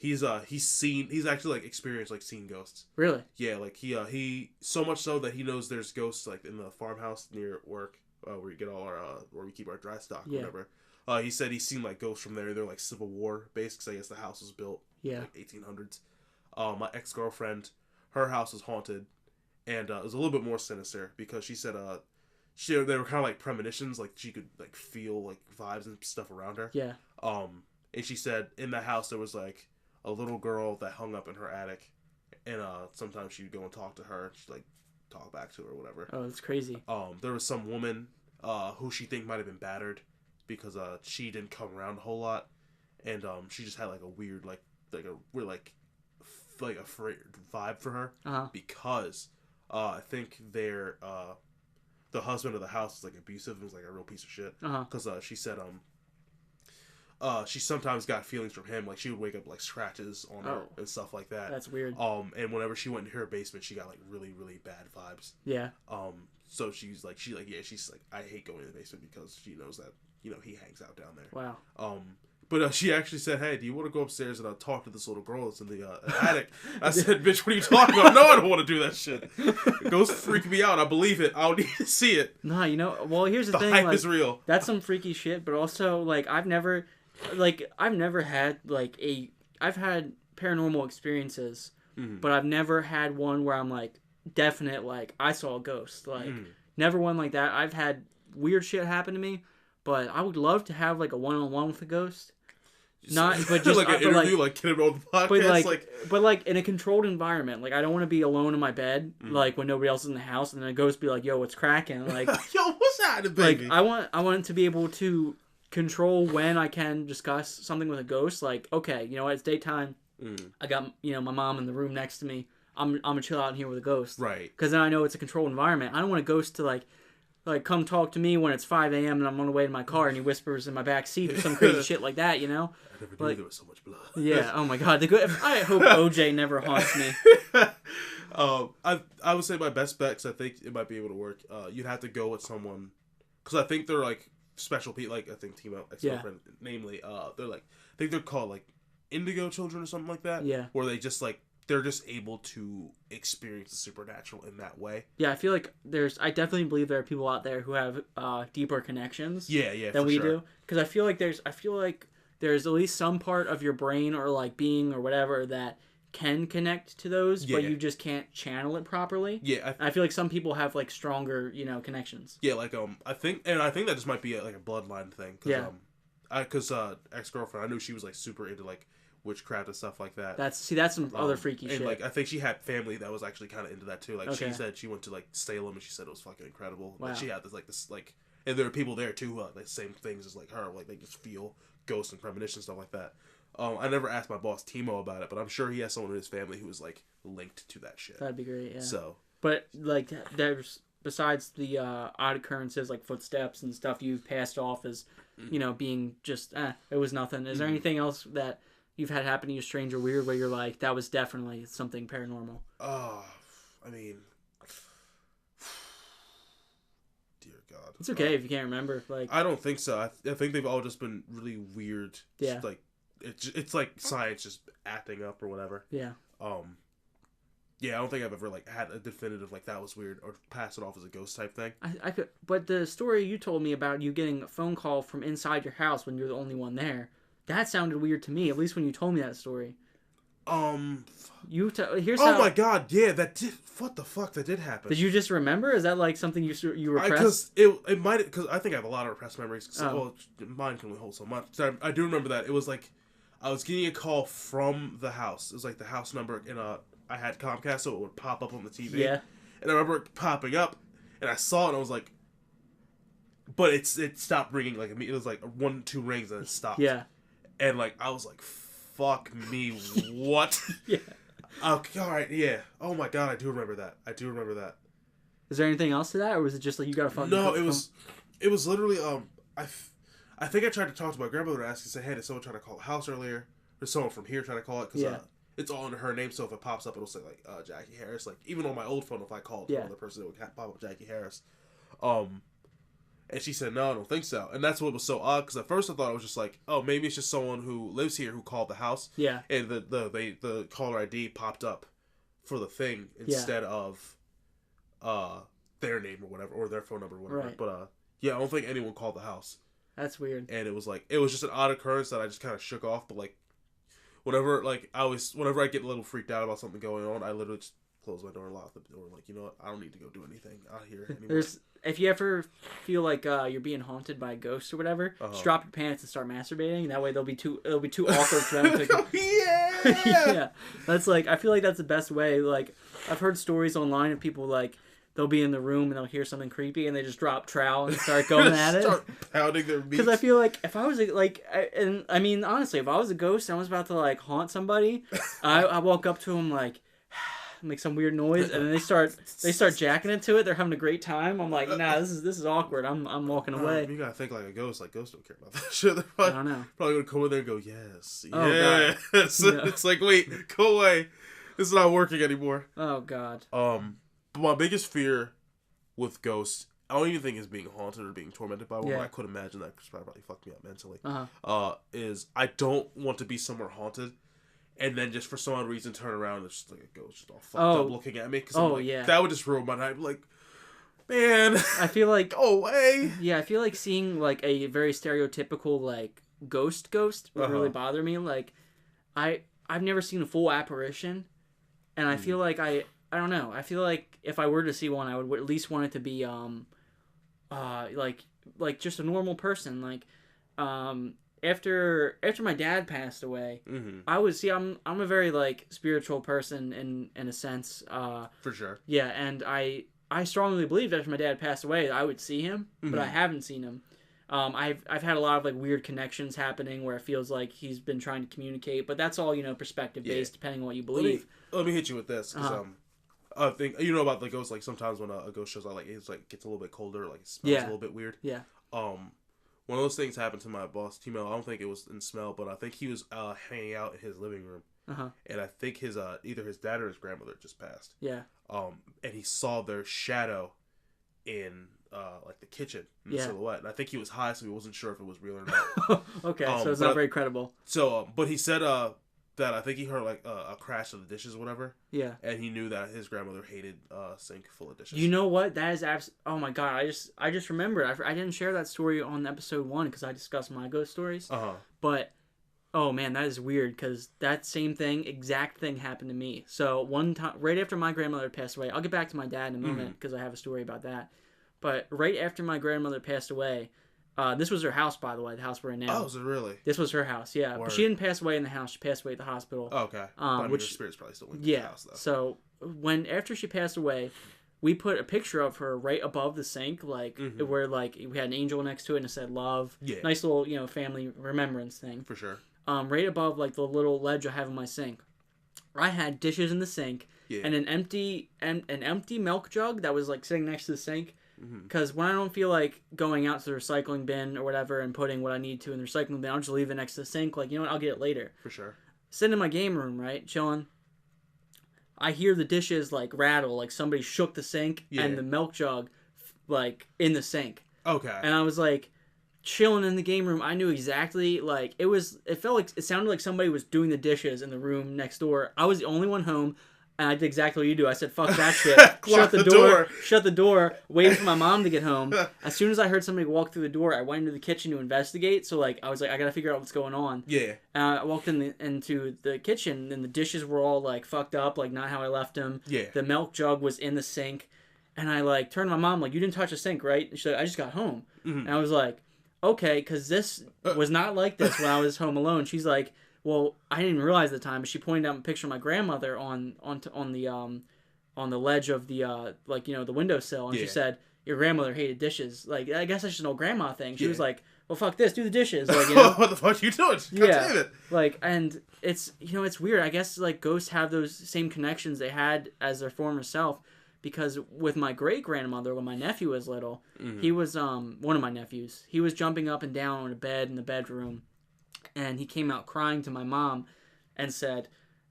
he's actually like experienced like seeing ghosts. Really? Yeah, like he so much so that he knows there's ghosts like in the farmhouse near work where we get all our where we keep our dry stock or whatever. He said he's seen like ghosts from there. They're like Civil War based because I guess the house was built like 1800s. My ex-girlfriend, her house is haunted, and it was a little bit more sinister because she said they were kind of like premonitions, like she could like feel like vibes and stuff around her. Yeah. And she said in the house there was like a little girl that hung up in her attic, and sometimes she'd go and talk to her. She'd like talk back to her or whatever. Oh, that's crazy. There was some woman who she think might have been battered because she didn't come around a whole lot, and she just had like a weird like a weird like afraid vibe for her because I think the husband of the house is like abusive and was like a real piece of shit because she said she sometimes got feelings from him, like she would wake up like scratches on her and stuff like that. That's weird. And whenever she went into her basement, she got like really really bad vibes. Yeah. So she's like she's like, I hate going to the basement because she knows that he hangs out down there. Wow. But she actually said, hey, do you want to go upstairs and talk to this little girl that's in the attic? I said, bitch, what are you talking about? No, I don't want to do that shit. Ghosts freak me out. I believe it. I'll need to see it. Nah, well, here's the thing. The hype like, is real. That's some freaky shit, but also, like, I've never had, like, I've had paranormal experiences, but I've never had one where I'm, like, definite, like, I saw a ghost. Like, never one like that. I've had weird shit happen to me, but I would love to have, like, a one-on-one with a ghost. But just like an interview, like get him on the podcast, but like in a controlled environment. Like I don't want to be alone in my bed, like when nobody else is in the house, and then a ghost be like, "Yo, what's cracking?" Like, "Yo, what's happening, baby?" Like I want to be able to control when I can discuss something with a ghost. Like, okay, you know what? It's daytime. I got my mom in the room next to me. I'm gonna chill out in here with a ghost, right? Because then I know it's a controlled environment. I don't want a ghost to like come talk to me when it's 5 a.m. and I'm on the way to my car and he whispers in my back seat or some crazy shit like that, I never knew there was so much blood. Yeah, oh my god. I hope OJ never haunts me. I would say my best bet, because I think it might be able to work, you'd have to go with someone, because I think they're like special people, like I think Team ex-girlfriend, namely, they're like, I think they're called like indigo children or something like that. Yeah. Where they just like, they're just able to experience the supernatural in that way. Yeah, I feel like I definitely believe there are people out there who have deeper connections. Yeah, than we do. Because I feel like there's at least some part of your brain or like being or whatever that can connect to those, but you just can't channel it properly. Yeah, I feel like some people have like stronger, connections. Yeah, like I think that just might be like a bloodline thing. Cause, ex-girlfriend, I knew she was like super into like witchcraft and stuff like that. That's some other freaky shit. And like I think she had family that was actually kind of into that too. Like she said she went to like Salem and she said it was fucking incredible. Wow. Like, she had this and there are people there too who like same things as like her, like they just feel ghosts and premonitions, stuff like that. I never asked my boss Timo about it, but I'm sure he has someone in his family who is like linked to that shit. That'd be great. Yeah. So, but like there's besides the odd occurrences like footsteps and stuff you've passed off as being just it was nothing. Is there anything else that you've had happen to you strange or weird where you're like, that was definitely something paranormal? I mean, dear God. It's okay if you can't remember. Like, I don't think so. I think they've all just been really weird. Yeah. Just like it's like science just acting up or whatever. Yeah. Yeah, I don't think I've ever like had a definitive like that was weird or pass it off as a ghost type thing. I could, but the story you told me about you getting a phone call from inside your house when you're the only one there. That sounded weird to me, at least when you told me that story. Here's how... my God, yeah, that did... What the fuck, that did happen. Did you just remember? Is that like something you repressed? Because it might... Because I think I have a lot of repressed memories. Well, mine can only hold so much. So I do remember that. It was like... I was getting a call from the house. It was like the house number in I had Comcast, so it would pop up on the TV. Yeah. And I remember it popping up, and I saw it, and I was like... But it stopped ringing. Like, it was like 1-2 rings, and it stopped. Yeah. And, like, I was like, fuck me, what? Yeah. Okay, alright, yeah. Oh my God, I do remember that. Is there anything else to that, or was it just like you got a phone? No, it was literally, I think I tried to talk to my grandmother and ask, say, hey, did someone try to call the house earlier? Did someone from here try to call it? Because it's all under her name, so if it pops up, it'll say, like, Jackie Harris. Like, even on my old phone, if I called another person, it would pop up Jackie Harris. And she said, no, I don't think so. And that's what was so odd, because at first I thought it was just like, oh, maybe it's just someone who lives here who called the house. Yeah. And the caller ID popped up for the thing instead of their name or whatever, or their phone number or whatever. Right. But yeah, I don't think anyone called the house. That's weird. And it was just an odd occurrence that I just kind of shook off. But like, whenever I get a little freaked out about something going on, I literally just close my door and lock the door. Like, you know what? I don't need to go do anything out here anymore. If you ever feel like you're being haunted by a ghost or whatever, just drop your pants and start masturbating. That way it'll be too awkward for them to. Yeah. Yeah. That's like, I feel like that's the best way. Like, I've heard stories online of people like, they'll be in the room and they'll hear something creepy and they just drop trowel and start going at it. Start pounding their meat. Because I feel like if I was honestly, if I was a ghost and I was about to like haunt somebody, I walk up to them like, make some weird noise, and then they start jacking into it. They're having a great time. I'm like, nah, this is awkward. I'm walking away. You gotta think like a ghost. Like, ghosts don't care about that shit. They're probably, I don't know. Probably gonna come in there and go, yes, oh, yes. God. It's like, wait, go away. This is not working anymore. Oh God. But my biggest fear with ghosts, I don't even think is being haunted or being tormented by one. I could imagine that because probably fucked me up mentally. Is I don't want to be somewhere haunted. And then just for some odd reason turn around and it's just like a ghost just all fucked up looking at me. Cause that would just ruin my night. Like, man. I feel like... Go away. Yeah, I feel like seeing like a very stereotypical like ghost would really bother me. Like, I've never seen a full apparition. And I feel like I don't know. I feel like if I were to see one, I would at least want it to be like just a normal person. Like, After my dad passed away, I'm a very like spiritual person in a sense. For sure. Yeah, and I strongly believed after my dad passed away I would see him, but I haven't seen him. I've had a lot of like weird connections happening where it feels like he's been trying to communicate, but that's all perspective based depending on what you believe. Let me hit you with this because I think about the ghost. Like sometimes when a ghost shows up, like it's like gets a little bit colder, like it smells a little bit weird. Yeah. One of those things happened to my boss, T-Mail. I don't think it was in smell, but I think he was hanging out in his living room. And I think his either his dad or his grandmother just passed. Yeah. And he saw their shadow in like the kitchen in the silhouette. And I think he was high, so he wasn't sure if it was real or not. Okay, so it's not very credible. So, but he said that I think he heard like a crash of the dishes or whatever. Yeah. And he knew that his grandmother hated a sink full of dishes. You know what? That is oh my God! I just remembered. I didn't share that story on episode 1 because I discussed my ghost stories. But oh man, that is weird because that same exact thing happened to me. So one time, right after my grandmother passed away, I'll get back to my dad in a moment because I have a story about that. But right after my grandmother passed away. This was her house, by the way, the house we're in now. Oh, is it really? This was her house, yeah. Word. But she didn't pass away in the house. She passed away at the hospital. Oh, okay. Which her spirit's probably still in the house, though. So after she passed away, we put a picture of her right above the sink, like where like we had an angel next to it and it said love. Yeah. Nice little family remembrance thing. For sure. Right above like the little ledge I have in my sink. I had dishes in the sink and an empty milk jug that was like sitting next to the sink. Because when I don't feel like going out to the recycling bin or whatever and putting what I need to in the recycling bin, I'll just leave it next to the sink. Like, you know what? I'll get it later. For sure. Sitting in my game room, right? Chilling. I hear the dishes, like, rattle. Like, somebody shook the sink and the milk jug, like, in the sink. Okay. And I was, like, chilling in the game room. I knew exactly, like, it sounded like somebody was doing the dishes in the room next door. I was the only one home. And I did exactly what you do. I said, fuck that shit. Shut the door. Waited for my mom to get home. As soon as I heard somebody walk through the door, I went into the kitchen to investigate. So, like, I was like, I gotta figure out what's going on. Yeah. And I walked into the kitchen, and the dishes were all, like, fucked up, like, not how I left them. Yeah. The milk jug was in the sink. And I, like, turned to my mom, like, you didn't touch the sink, right? And she's like, I just got home. And I was like, okay, because this was not like this when I was home alone. She's like... Well, I didn't realize at the time, but she pointed out a picture of my grandmother on the ledge of the the windowsill, and she said, "Your grandmother hated dishes." Like, I guess that's just an old grandma thing. She was like, "Well, fuck this, do the dishes." Like, what the fuck are you doing? God damn it. Like, and it's it's weird. I guess like ghosts have those same connections they had as their former self, because with my great grandmother, when my nephew was little, he was one of my nephews. He was jumping up and down on a bed in the bedroom. And he came out crying to my mom and said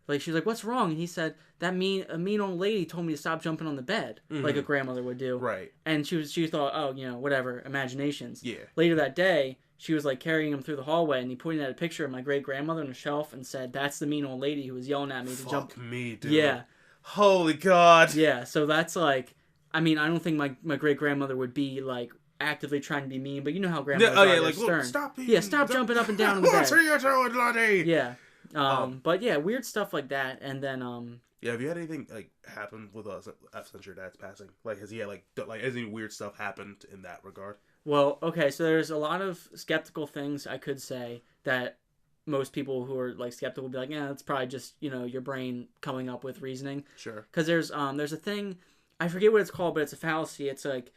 Like, she was like, what's wrong? And he said, a mean old lady told me to stop jumping on the bed, like a grandmother would do. Right. And she thought, oh, whatever, imaginations. Yeah. Later that day, she was, like, carrying him through the hallway, and he pointed at a picture of my great-grandmother on a shelf and said, that's the mean old lady who was yelling at me to jump. Fuck me, dude. Yeah. Holy God. Yeah, so that's, like, I mean, I don't think my great-grandmother would be, like, actively trying to be mean, but you know how grandmothers are, like, stern. Look, stop being... Yeah, stop jumping up and down on the bed. What's your doing, laddie? Yeah. But yeah, weird stuff like that, and then yeah, have you had anything like happen with us since your dad's passing? Like, has he had like has any weird stuff happened in that regard? Well, okay, so there's a lot of skeptical things I could say that most people who are like skeptical will be like, yeah, it's probably just your brain coming up with reasoning. Sure. Because there's a thing, I forget what it's called, but it's a fallacy. It's like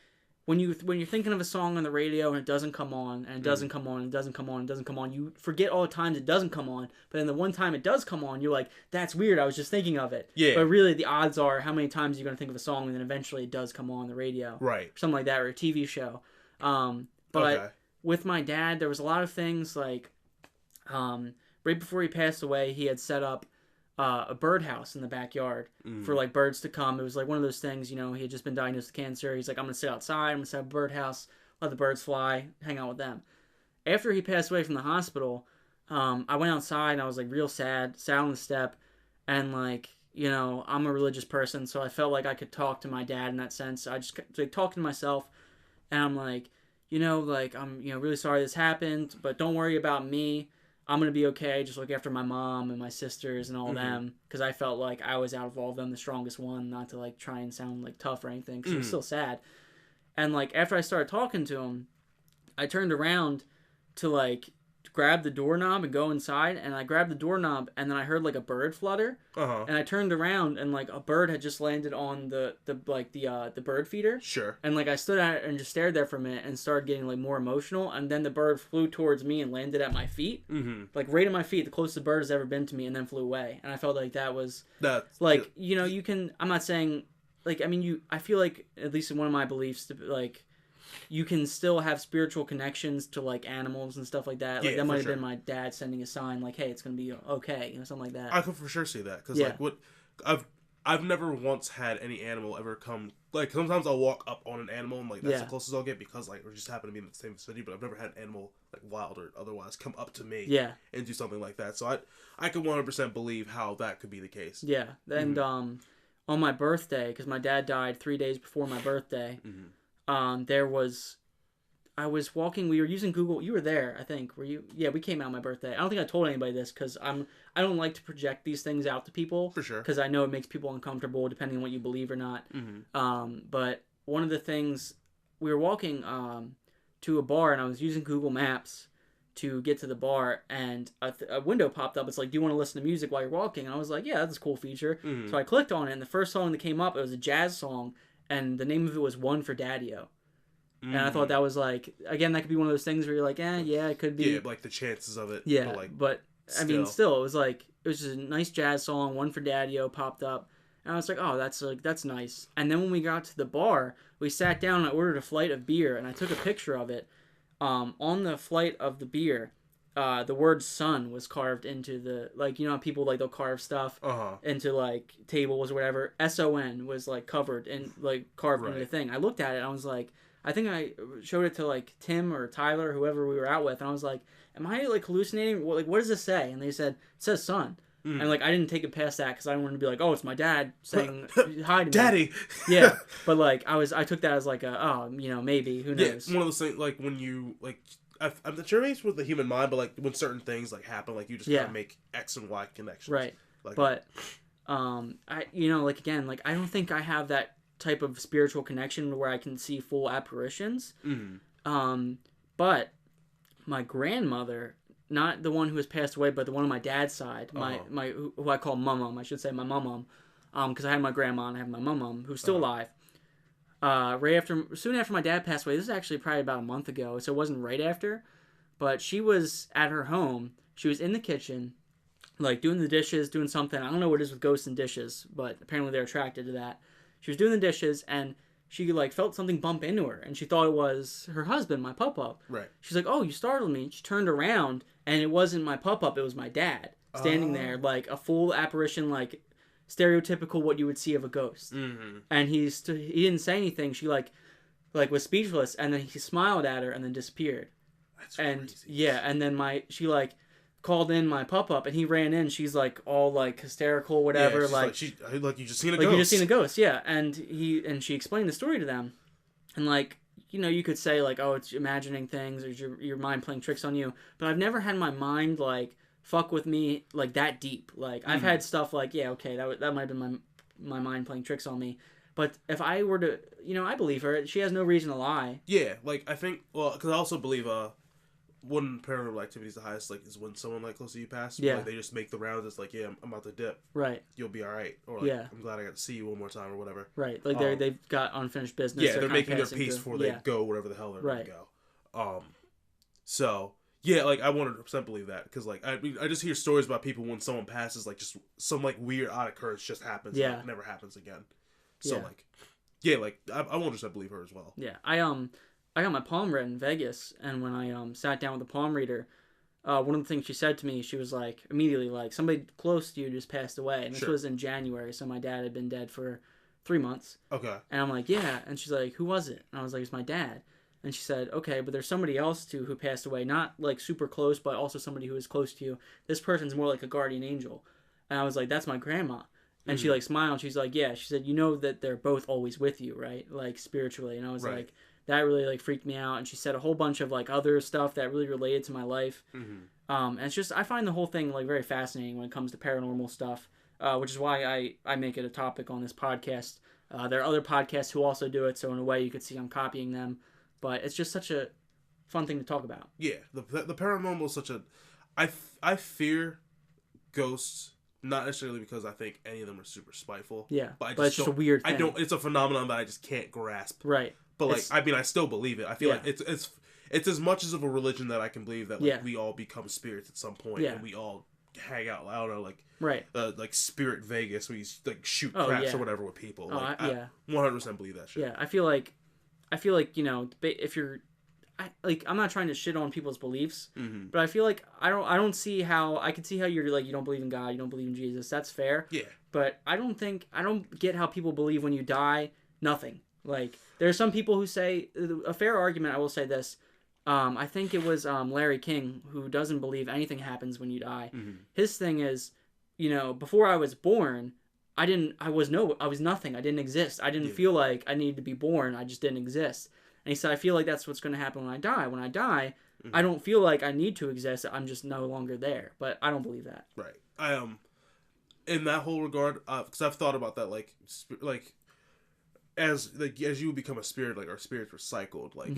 when you're thinking of a song on the radio and it doesn't come on, and it doesn't come on, and it doesn't come on, and it doesn't come on, you forget all the times it doesn't come on, but then the one time it does come on, you're like, that's weird, I was just thinking of it. Yeah. But really, the odds are, how many times you're going to think of a song and then eventually it does come on the radio. Right. Or something like that, or a TV show. But with my dad, there was a lot of things like, right before he passed away, he had set up a birdhouse in the backyard for like birds to come. It was like one of those things, he had just been diagnosed with cancer. He's like, I'm gonna sit outside, I'm gonna set up a birdhouse, let the birds fly, hang out with them. After he passed away from the hospital, I went outside and I was like real sad, sat on the step, and like, I'm a religious person, so I felt like I could talk to my dad in that sense. I just like talking to myself, and I'm like, I'm really sorry this happened, but don't worry about me. I'm going to be okay. Just look after my mom and my sisters and all them. Because I felt like I was out of all of them the strongest one, not to like try and sound like tough or anything, because it was still sad. And like after I started talking to him, I turned around to like grab the doorknob and go inside, and I grabbed the doorknob, and then I heard like a bird flutter, and I turned around, and like a bird had just landed on the bird feeder. Sure. And like I stood at it and just stared there for a minute and started getting like more emotional, and then the bird flew towards me and landed at my feet, like right at my feet, the closest the bird has ever been to me, and then flew away. And I felt like that's like you can. I'm not saying like, I mean, I feel like at least in one of my beliefs, like, you can still have spiritual connections to like animals and stuff like that. Like that might have been my dad sending a sign, like, "Hey, it's gonna be okay," something like that. I could for sure see that because like what I've never once had any animal ever come. Like sometimes I'll walk up on an animal and like that's the closest I'll get because like we just happen to be in the same city. But I've never had an animal like wild or otherwise come up to me and do something like that. So I could 100% believe how that could be the case. Yeah, and on my birthday, because my dad died 3 days before my birthday. I was walking, we were using Google, you were there, I think, were you? Yeah, we came out on my birthday. I don't think I told anybody this, because I don't like to project these things out to people. For sure. Because I know it makes people uncomfortable, depending on what you believe or not. But one of the things, we were walking to a bar, and I was using Google Maps to get to the bar, and a window popped up. It's like, do you want to listen to music while you're walking? And I was like, yeah, that's a cool feature. So I clicked on it, and the first song that came up, it was a jazz song, and the name of it was One for Daddy-O. And I thought that was like, again, that could be one of those things where you're like, yeah, it could be. Yeah, like the chances of it. Yeah, but I mean, still, it was like, it was just a nice jazz song, One for Daddy-O popped up. And I was like, oh, that's nice. And then when we got to the bar, we sat down and I ordered a flight of beer, and I took a picture of it. On the flight of the beer, the word son was carved into the, like, how people, like, they'll carve stuff into, like, tables or whatever. S-O-N was, like, covered and, like, carved into the thing. I looked at it and I was like, I think I showed it to, like, Tim or Tyler, whoever we were out with, and I was like, am I, like, hallucinating? What does this say? And they said, it says son. And, like, I didn't take it past that because I didn't want to be like, oh, it's my dad saying hi to me. Daddy! Yeah. But, like, I took that as, like, maybe. Who knows? Yeah, one of those things, like, when you, like, I'm sure it's with the human mind, but, like, when certain things, like, happen, like, you just kind of make X and Y connections. Right. Like, but, like, again, like, I don't think I have that type of spiritual connection where I can see full apparitions. But my grandmother, not the one who has passed away, but the one on my dad's side, who I call mum, I should say my mum, because I had my grandma and I have my mum who's still alive. Soon after my dad passed away, this is actually probably about a month ago, so it wasn't right after, but she was at her home. She was in the kitchen, like doing the dishes, doing something. I don't know what it is with ghosts and dishes, but apparently they're attracted to that. She was doing the dishes, and she, like, felt something bump into her, and she thought it was her husband, my pup-up. Right. She's like, oh, you startled me. She turned around, and it wasn't my pup-up, it was my dad. standing there, like a full apparition, like stereotypical what you would see of a ghost. Mm-hmm. And he didn't say anything. She like was speechless, and then he smiled at her and then disappeared. That's and crazy. Yeah, and then she like called in my pup, and he ran in. She's like all like hysterical, whatever. Yeah, like you just seen a ghost. You just seen a ghost, yeah. And she explained the story to them, and like, you know, you could say like, oh, it's imagining things, or your mind playing tricks on you. But I've never had my mind like fuck with me like that deep. Like I've had stuff like, yeah, okay, that might have been my mind playing tricks on me. But if I were to, you know, I believe her. She has no reason to lie. Yeah, like I think, well, because I also believe one paranormal activity is the highest, like, is when someone like close to you passed. Yeah. Like, they just make the rounds. It's like, yeah, I'm about to dip. Right. You'll be all right. Or like, yeah. I'm glad I got to see you one more time or whatever. Right. Like they've got unfinished business. Yeah, they're making their peace before they go wherever the hell they're going to go. So yeah, like I 100% believe that, because like I just hear stories about people when someone passes, like just some like weird odd occurrence just happens. Yeah. And it never happens again. So like, yeah, like I 100% believe her as well. Yeah. I got my palm read in Vegas, and when I sat down with the palm reader, one of the things she said to me, she was like, immediately, like, somebody close to you just passed away. And this was in January, so my dad had been dead for 3 months. Okay. And I'm like, yeah. And she's like, who was it? And I was like, it's my dad. And she said, okay, but there's somebody else too who passed away, not like super close, but also somebody who is close to you. This person's more like a guardian angel. And I was like, that's my grandma. And she like smiled. She's like, yeah. She said, you know that they're both always with you, right? Like spiritually. And I was like, that really like freaked me out. And she said a whole bunch of like other stuff that really related to my life. And it's just, I find the whole thing like very fascinating when it comes to paranormal stuff, which is why I make it a topic on this podcast. There are other podcasts who also do it, so in a way you could see I'm copying them. But it's just such a fun thing to talk about. Yeah, the paranormal is such a... I fear ghosts, not necessarily because I think any of them are super spiteful. Yeah, but it's just a weird thing. It's a phenomenon that I just can't grasp. Right. But like, I mean, I still believe it. I feel like it's as much as of a religion that I can believe that like we all become spirits at some point, and we all hang out loud, or like like Spirit Vegas, where you like shoot craps or whatever with people. Like, I 100% believe that shit. Yeah, I feel like, you know, if you're, I'm not trying to shit on people's beliefs, but I feel like I don't see how, I can see how you're like, you don't believe in God, you don't believe in Jesus. That's fair. Yeah. But I don't get how people believe when you die, nothing. Like, there are some people who say, a fair argument, I will say this, I think it was Larry King, who doesn't believe anything happens when you die. His thing is, you know, before I was born, I was nothing. I didn't exist. I didn't feel like I needed to be born. I just didn't exist. And he said, I feel like that's what's going to happen when I die. When I die, I don't feel like I need to exist. I'm just no longer there. But I don't believe that. Right. I in that whole regard, because I've thought about that, like as you become a spirit, like our spirits recycled, like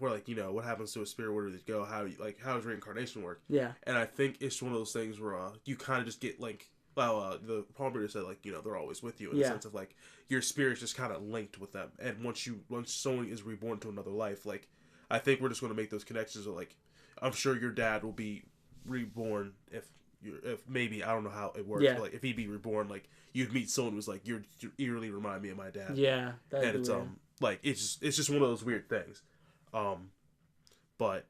we're like, you know, what happens to a spirit, where does it go, how does reincarnation work? Yeah. And I think it's one of those things where you kind of just get like, well, the palm reader said, like, you know, they're always with you in the sense of like your spirit's just kind of linked with them, and once someone is reborn to another life, like I think we're just going to make those connections of like, I'm sure your dad will be reborn if maybe, I don't know how it works, but like if he'd be reborn, like you'd meet someone who's like, you eerily remind me of my dad. Yeah, and it's weird. Like it's just one of those weird things. But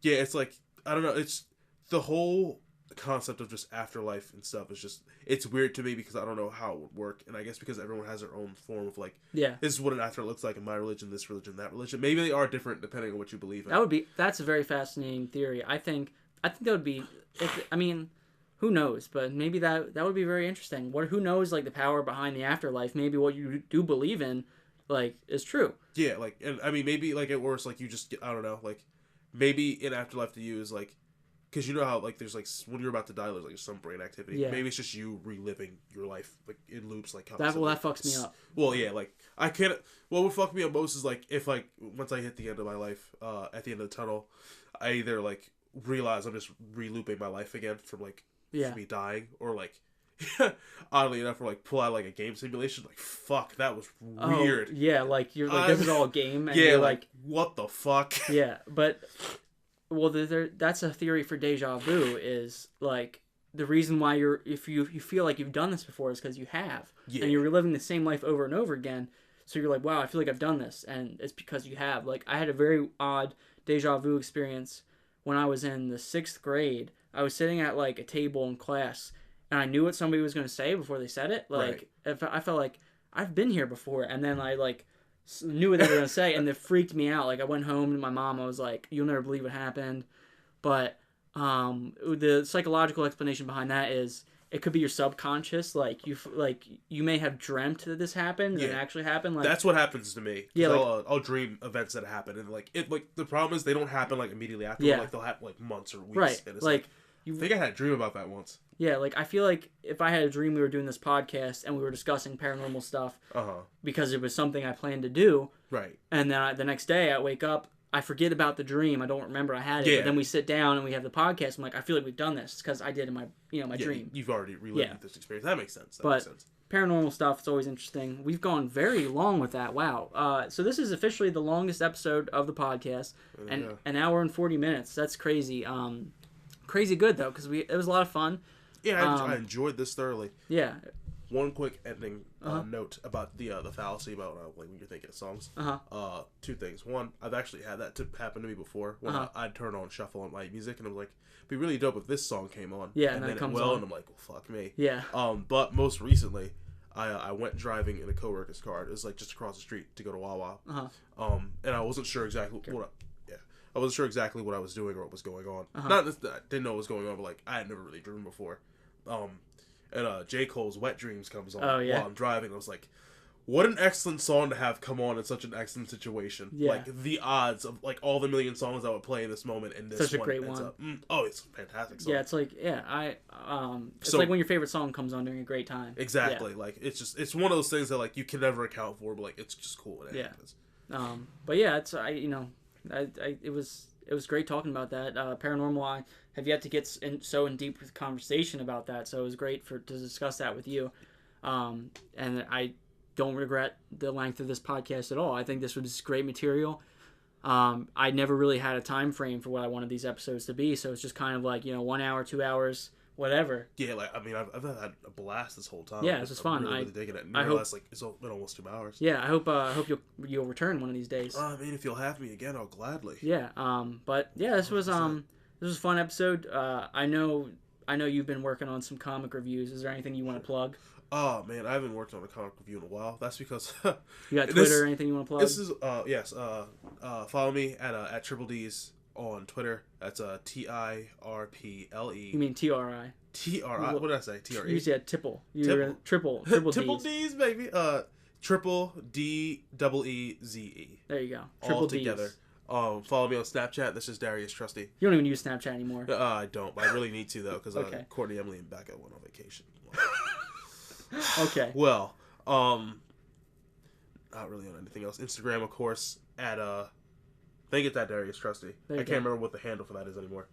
yeah, it's like, I don't know, it's the whole concept of just afterlife and stuff is just, it's weird to me because I don't know how it would work, and I guess because everyone has their own form of like, this is what an afterlife looks like in my religion, this religion, that religion. Maybe they are different depending on what you believe in. That's a very fascinating theory. I think that would be, I mean, who knows, but maybe that would be very interesting. Who knows, like, the power behind the afterlife? Maybe what you do believe in, like, is true. Yeah, like, and I mean, maybe, like, at worst, like, you just get, I don't know, like, maybe an afterlife to you is, like, because you know how, like, there's, like, when you're about to die, there's, like, some brain activity. Yeah. Maybe it's just you reliving your life, like, in loops, like, constantly. That fucks me up. Well, yeah, like, I can't, what would fuck me up most is, like, if, like, once I hit the end of my life, at the end of the tunnel, I either, like, realize I'm just re-looping my life again from, like, me dying, or, like, oddly enough, or, like, pull out, like, a game simulation, like, fuck, that was weird. Yeah, like, you're like, this is all a game, and yeah, you're like, what the fuck? Yeah, but, well, that's a theory for deja vu, is, like, the reason why if you feel like you've done this before is because you have, and you're reliving the same life over and over again, so you're like, wow, I feel like I've done this, and it's because you have. Like, I had a very odd deja vu experience when I was in the 6th grade. I was sitting at like a table in class, and I knew what somebody was going to say before they said it. Like, if I felt like I've been here before, and then I like knew what they were going to say, and it freaked me out. Like, I went home to my mom. I was like, "You'll never believe what happened," but the psychological explanation behind that is it could be your subconscious. Like you may have dreamt that this happened and it actually happened. Like, that's what happens to me. Yeah, I'll dream events that happen, and like the problem is they don't happen like immediately after. Yeah. Like they'll happen like months or weeks. Right. And it's like I think I had a dream about that once. Yeah, like I feel like if I had a dream we were doing this podcast and we were discussing paranormal stuff, because it was something I planned to do. Right. And then the next day I wake up. I forget about the dream. I don't remember I had it. But then we sit down and we have the podcast. I'm like, I feel like we've done this because I did in my dream. You've already relived this experience. That makes sense. But paranormal stuff, it's always interesting. We've gone very long with that. Wow. So this is officially the longest episode of the podcast, and an hour and 40 minutes. That's crazy. Crazy good though, because it was a lot of fun. Yeah, I enjoyed this thoroughly. Yeah. One quick ending note about the fallacy about like when you're thinking of songs. Two things. One, I've actually had that happen to me before. When I'd turn on shuffle on my music, and I was like, "It'd be really dope if this song came on." Yeah, and then it comes will, on. and I'm like, "Well, fuck me." Yeah. But most recently, I went driving in a coworker's car. It was like just across the street to go to Wawa. And I wasn't sure exactly I wasn't sure exactly what I was doing or what was going on. Not that I didn't know what was going on, but like I had never really driven before. And J. Cole's Wet Dreams comes on while I'm driving. I was like, what an excellent song to have come on in such an excellent situation. Yeah. Like, the odds of, like, all the million songs that would play in this moment and this such a great one. It's a fantastic song. Yeah, it's like, it's like when your favorite song comes on during a great time. Exactly. Yeah. Like, it's one of those things that, like, you can never account for, but, like, it's just cool when it happens. But yeah, it was great talking about that. Paranormal, I have yet to get in deep with conversation about that, so it was great to discuss that with you. And I don't regret the length of this podcast at all. I think this was great material. I never really had a time frame for what I wanted these episodes to be, so it's just kind of like 1 hour, 2 hours, whatever. Yeah, like I mean, I've had a blast this whole time. Yeah, this was fun. Really digging it. And I realized like it's been almost 2 hours. Yeah, I hope you'll return one of these days. I mean, if you'll have me again, I'll gladly. Yeah. But yeah, this was a fun episode. I know you've been working on some comic reviews. Is there anything you want to plug? Oh man, I haven't worked on a comic review in a while. That's because you got Twitter or anything you want to plug? This is yes. Follow me at Triple D's on Twitter. That's TIRPLE. You mean TRI? TRI. What did I say? TRE. You said tipple. Triple Triple D's, baby. Triple DEEZE. There you go. Triple all together. D's. Follow me on Snapchat. This is Darius Trusty. You don't even use Snapchat anymore. I don't, but I really need to though because Courtney, Emily, and Becca went on vacation. Okay. Well, not really on anything else. Instagram, of course, at I think it's at Darius Trusty. I can't remember what the handle for that is anymore.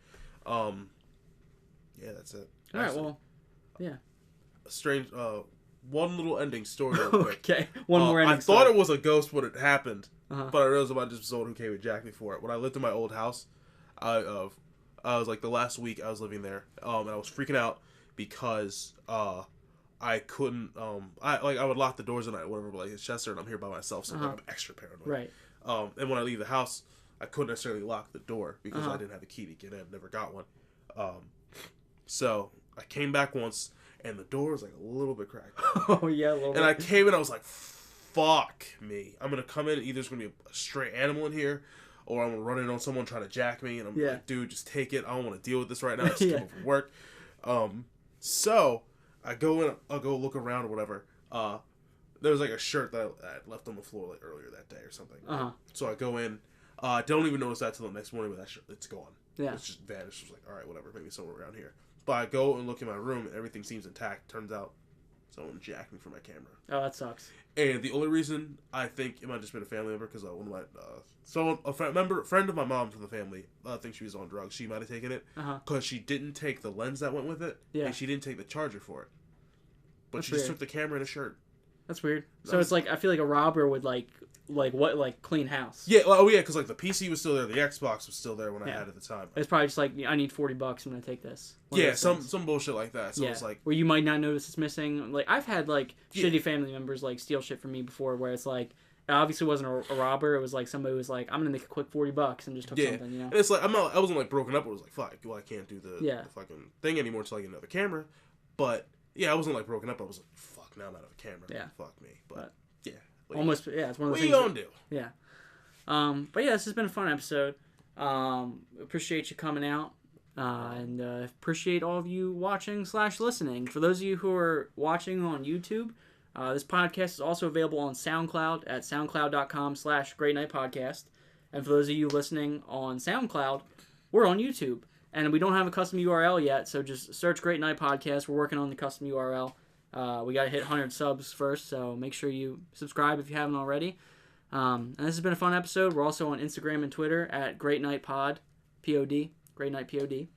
Yeah, that's it. All right. Well, yeah. A strange. One little ending story. Real quick. Okay. One more ending. I thought it was a ghost when it happened, but I realized about just someone who came and jacked me for it. When I lived in my old house, I was like the last week I was living there, and I was freaking out because I couldn't I would lock the doors at night or whatever, but like it's Chester and I'm here by myself, so I'm extra paranoid. Right. And when I leave the house, I couldn't necessarily lock the door because I didn't have a key to get in. I've never got one. So I came back once and the door was like a little bit cracked. Oh yeah, a little bit. And I came in, I was like, fuck me. I'm gonna come in, either there's gonna be a stray animal in here or I'm gonna run in on someone trying to jack me, and I'm like, dude, just take it. I don't want to deal with this right now. I just came home from work. So I go in, I'll go look around or whatever. There was like a shirt that I left on the floor like earlier that day or something. So I go in. Don't even notice that till the next morning, but that shirt, it's gone. Yeah. It's just vanished. I was like, all right, whatever, maybe somewhere around here. But I go and look in my room, and everything seems intact. Turns out someone jacked me for my camera. Oh, that sucks. And the only reason I think it might have just been a family member, because one of my friend of my mom from the family, I think she was on drugs. She might have taken it because she didn't take the lens that went with it, and she didn't take the charger for it. But that's she just took the camera and a shirt. That's weird. So it's like I feel like a robber would like clean house. Yeah. Oh yeah, because like the PC was still there, the Xbox was still there when I had it at the time. It's probably just like I need $40. I'm gonna take this. Yeah, some bullshit like that. So it's like where you might not notice it's missing. Like I've had like shitty family members like steal shit from me before, where it's like obviously wasn't a robber. It was like somebody was like, I'm gonna make a quick $40 and just took something. You know. And it's like I wasn't like broken up. It was like fuck, well I can't do the fucking thing anymore until I get another camera. But yeah, I wasn't like broken up. I was like fuck, now I'm out of a camera. Yeah. Fuck me. But yeah. Almost it's one of the things. What you gonna do? Yeah. But yeah, this has been a fun episode. Appreciate you coming out. And appreciate all of you watching / listening. For those of you who are watching on YouTube, this podcast is also available on SoundCloud at soundcloud.com/greatnightpodcast. And for those of you listening on SoundCloud, we're on YouTube. And we don't have a custom URL yet, so just search Great Night Podcast. We're working on the custom URL. We got to hit 100 subs first, so make sure you subscribe if you haven't already. And this has been a fun episode. We're also on Instagram and Twitter at Great Night Pod, POD. Great Night POD.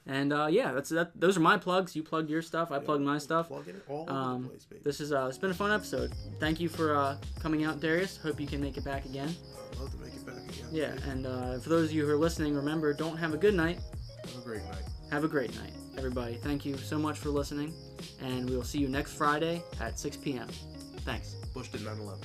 And those are my plugs. You plugged your stuff. I plugged my stuff. Plugging it all over the place, baby. This is it's been a fun episode. Thank you for coming out, Darius. Hope you can make it back again. I'd love to make it back again. Yeah, and for those of you who are listening, remember, don't have a good night. Have a great night. Have a great night, everybody. Thank you so much for listening, and we will see you next Friday at 6 p.m. Thanks. Bush did 9/11.